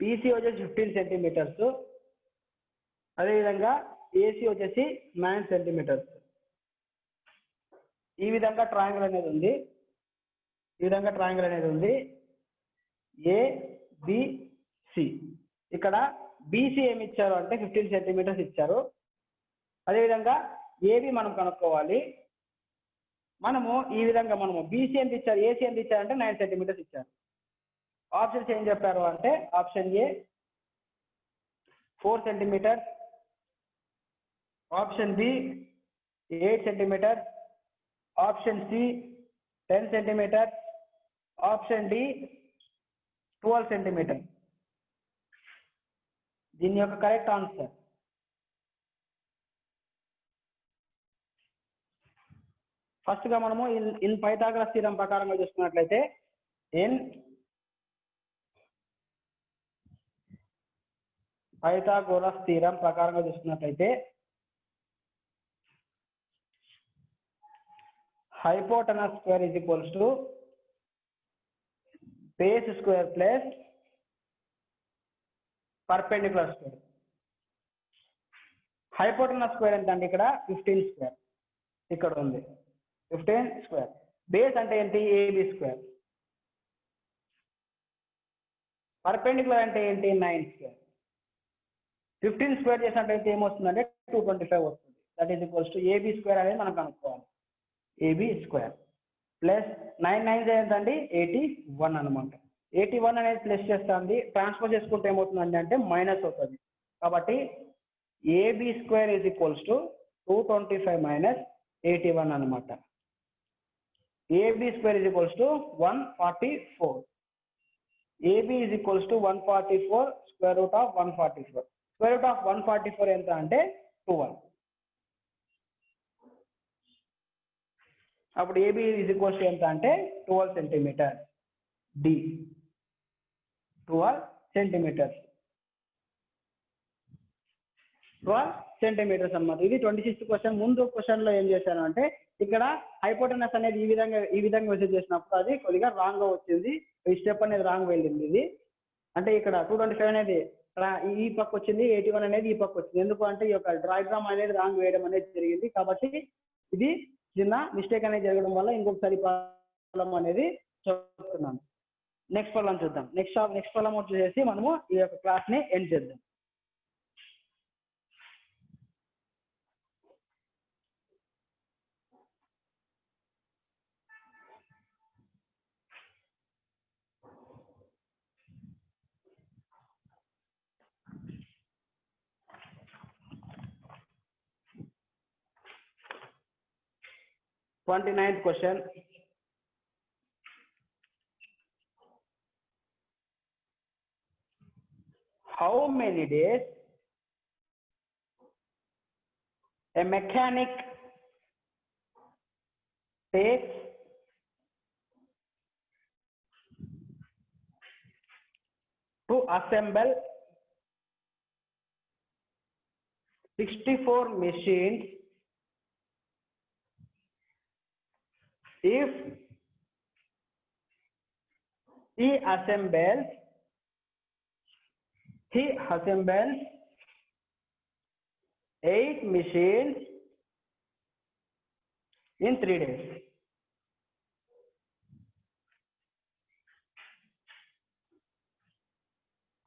బీసీ వచ్చేసి 15 సెంటీమీటర్స్, అదేవిధంగా ఏసీ వచ్చేసి 9 సెంటీమీటర్స్. ఈ విధంగా ట్రయాంగిల్ అనేది ఉంది, ఏబిసి. ఇక్కడ బీసీ ఏమి ఇచ్చారు అంటే 15 సెంటీమీటర్స్ ఇచ్చారు. అదేవిధంగా ఏబి మనం కనుక్కోవాలి. మనము ఈ విధంగా మనము బీసీ ఎంత ఇచ్చారు, ఏసీ ఎంత ఇచ్చారు అంటే 9 సెంటీమీటర్స్ ఇచ్చారు. ఆప్షన్స్ ఏం చెప్పారు అంటే option A 4 centimetre, option B 8 centimetre, option C 10 centimetre, option D 12 centimetre. దీని యొక్క కరెక్ట్ ఆన్సర్ ఫస్ట్ గా మనము ఇన్ పైథాగరస్ థీరం ప్రకారంగా చూసుకున్నట్లయితే పైథాగోరస్ థీరం ప్రకారంగా చూసుకున్నట్లయితే hypotenuse square is equals to base square plus perpendicular square. Hypotenuse square ఎంత అంటే ఇక్కడ 15 స్క్వేర్, ఇక్కడ ఉంది 15 స్క్వేర్. బేస్ అంటే ఏంటి ఏబి స్క్వేర్. పర్పెండిక్యులర్ అంటే ఏంటి 9 స్క్వేర్. 15 స్క్వేర్ చేసినట్లయితే ఏమొస్తుందంటే 225 వస్తుంది. That is equals to AB square అనేది మనం కనుక్కోవాలి. ఏబి స్క్వేర్ ప్లస్ 9 9 ఏంటండి 81 అనమాట. 81 అనేది ప్లస్ చేస్తుంది, ట్రాన్స్ఫర్ చేసుకుంటే ఏమవుతుందండి అంటే మైనస్ అవుతుంది. కాబట్టి AB square is equals to 225 minus 81 అనమాట. AB square is equals to 144. AB is equals to 144 square root of 144. Square root of 144 ఎంత అంటే 12. అప్పుడు ఏబి ఈజ్ ఈక్వల్స్ టు ఎంత అంటే 12 సెంటీమీటర్. D 12 centimetres. 12 సెంటీమీటర్స్ అన్నమాట. ఇది 26th క్వశ్చన్. ముందు question లో ఏం చేశాను అంటే ఇక్కడ హైపోటెనస్ అనేది ఈ విధంగా మెసేజ్ చేసినప్పుడు అది కొద్దిగా రాంగ్ గా వచ్చింది. ఈ స్టెప్ అనేది రాంగ్ వెళ్ళింది. ఇది అంటే ఇక్కడ 225 అనేది ఈ పక్క వచ్చింది, 81 అనేది ఈ పక్క వచ్చింది. ఎందుకు అంటే ఈ యొక్క డయాగ్రామ్ అనేది రాంగ్ వేయడం అనేది జరిగింది. కాబట్టి ఇది చిన్న మిస్టేక్ అనేది జరగడం వల్ల ఇంకొకసారి ప్రాబ్లం అనేది చెప్తున్నాను. నెక్స్ట్ ప్రాబ్లం చూద్దాం. నెక్స్ట్ ప్రాబ్లం వచ్చేసి మనము ఈ యొక్క క్లాస్ ని ఎండ్ చేద్దాం. Twenty-ninth question. How many days a mechanic takes assemble 64 machines if he assembles 8 machines in 3 days.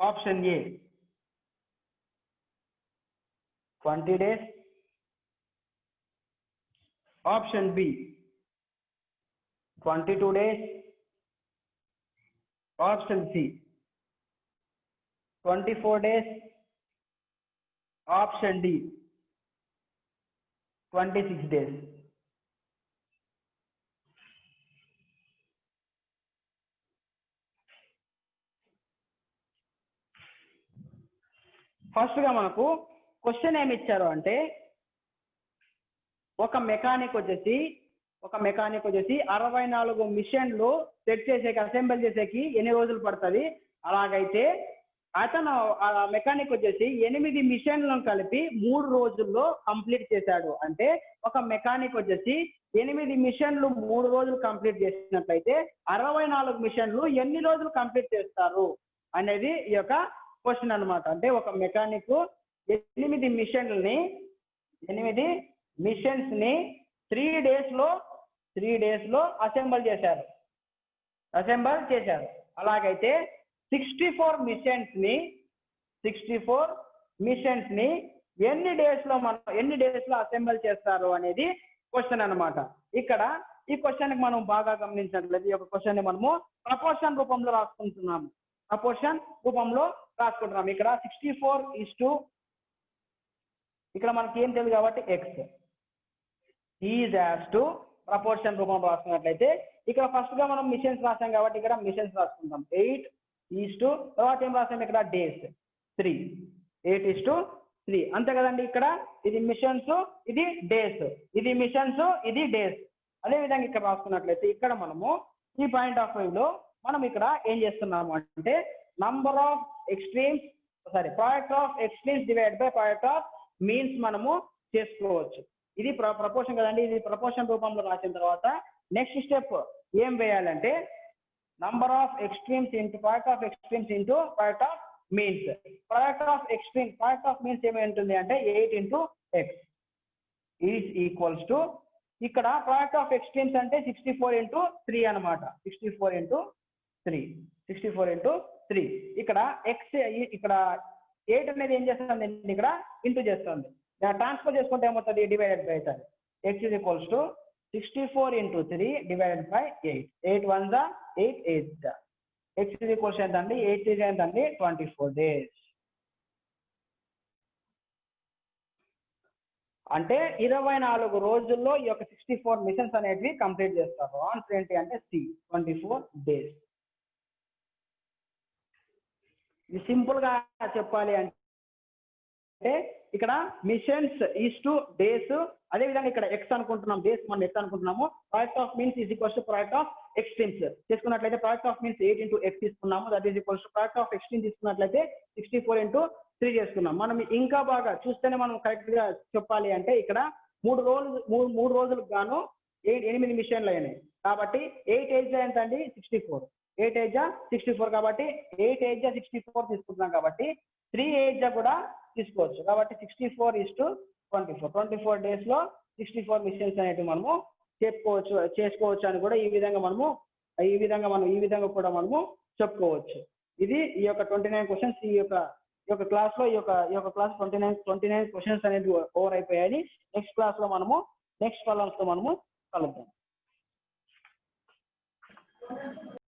Option A 20 days. Option B 22 days. Option C 24 days. Option D 26 days. First గా మనకు question ఏమి ఇచ్చారు అంటే ఒక mechanic వచ్చేసి 64 మిషన్లు set చేసేకి assemble చేసేకి ఎన్ని రోజులు పడుతుంది, అలాగైతే అతను ఆ మెకానిక్ వచ్చేసి 8 మిషన్లను కలిపి 3 రోజుల్లో కంప్లీట్ చేశాడు. అంటే ఒక మెకానిక్ వచ్చేసి 8 మిషన్లు 3 రోజులు కంప్లీట్ చేసినట్లయితే 64 మిషన్లు ఎన్ని రోజులు కంప్లీట్ చేస్తారు అనేది ఈ యొక్క క్వశ్చన్ అన్నమాట. అంటే ఒక మెకానిక్ 8 మిషన్స్ ని 3 డేస్ లో అసెంబుల్ చేశారు. అలాగైతే 64 మిషన్స్ ని ఎన్ని డేస్ లో అసెంబుల్ చేస్తారు అనేది క్వశ్చన్ అన్నమాట. ఇక్కడ ఈ క్వశ్చన్ కి మనం బాగా గమనించినట్లయితే ఈ యొక్క క్వశ్చన్ ని మనము ప్రపోర్షన్ రూపంలో రాసుకుంటున్నాము. ఇక్కడ 64 ఇక్కడ మనకి ఏం తెలియదు కాబట్టి X is as to proportion రూపంలో రాసుకున్నట్లయితే ఇక్కడ ఫస్ట్ గా మనం మిషన్స్ రాసాం కాబట్టి ఇక్కడ మిషన్స్ రాసుకుంటాం. 8:, తర్వాత ఏం రాసాం ఇక్కడ డేస్ 3, 8:3 అంతే కదండి. ఇక్కడ ఇది మిషన్స్, ఇది డేస్, ఇది మిషన్స్, ఇది డేస్. అదే విధంగా ఇక్కడ రాసుకున్నట్లయితే ఇక్కడ మనము ఈ పాయింట్ ఆఫ్ వ్యూ లో మనం ఇక్కడ ఏం చేస్తున్నాము అంటే product of extremes divide by product of means మనము చేసుకోవచ్చు. ఇది ప్రపోర్షన్ కదండి. ఇది ప్రపోర్షన్ రూపంలో రాసిన తర్వాత నెక్స్ట్ స్టెప్ ఏం వేయాలంటే number of extremes into product of extremes into product of means. Product of means ఏమై ఉంటుంది అంటే 8 × x ఈజ్ ఈక్వల్స్ టు ఇక్కడ ప్రోడక్ట్ ఆఫ్ ఎక్స్ట్రీమ్స్ అంటే 64 × 3 అన్నమాట. 64 × 3 ఇక్కడ x ఇక్కడ 8 అనేది ఏం చేస్తుంది ఇక్కడ ఇంటూ చేస్తుంది. ట్రాన్స్ఫర్ చేసుకుంటే ఏమవుతుంది డివైడెడ్ బై అవుతుంది. x is equals to 64 × 3 divided by 8. 8 1 8 8 x is equals ఎంతండి 8 3 ఎంతండి 24 డేస్. అంటే 24 రోజుల్లో ఈ యొక్క 64 మిషన్స్ అనేవి కంప్లీట్ చేస్తారు. ఆన్సర్ ఏంటి అంటే సి 24 డేస్. ఇది సింపుల్ గా చెప్పాలి అంటే ఇక్కడ మిషన్స్ ఈజ్ టు డేస్, అదే విధంగా ఇక్కడ ఎక్స్ అనుకుంటున్నాం, డేస్ మనం ఎక్స్ అనుకుంటున్నాము. Product of means is equals to product of extremes చేసుకున్నట్లయితే ప్రోడక్ట్ ఆఫ్ మీన్స్ 8 × x తీసుకున్నాము. That is equals to product of extreme తీసుకున్నట్లయితే 64 × 3 చేసుకున్నాం. మనం ఇంకా బాగా చూస్తేనే మనం కరెక్ట్ గా చెప్పాలి అంటే ఇక్కడ 3 రోజులకు గాను 8 మిషన్లు అయినాయి కాబట్టి 8 8 ఎంత అండి 64. 8 8 64 కాబట్టి 8 8 64 తీసుకుంటున్నాం కాబట్టి 3 8 కూడా తీసుకోవచ్చు. కాబట్టి 64:24 డేస్ లో 64 మిషన్స్ అనేవి మనము చేసుకోవచ్చు అని కూడా ఈ విధంగా కూడా మనము చెప్పుకోవచ్చు. ఇది ఈ యొక్క 29 క్వశ్చన్స్ ఈ యొక్క క్లాస్ లో ఈ యొక్క క్లాస్ 29 క్వశ్చన్స్ అనేది ఓవర్ అయిపోయాయి. నెక్స్ట్ క్లాస్ లో మనము నెక్స్ట్ ప్రాబ్లమ్స్ తో మనము కలుద్దాం.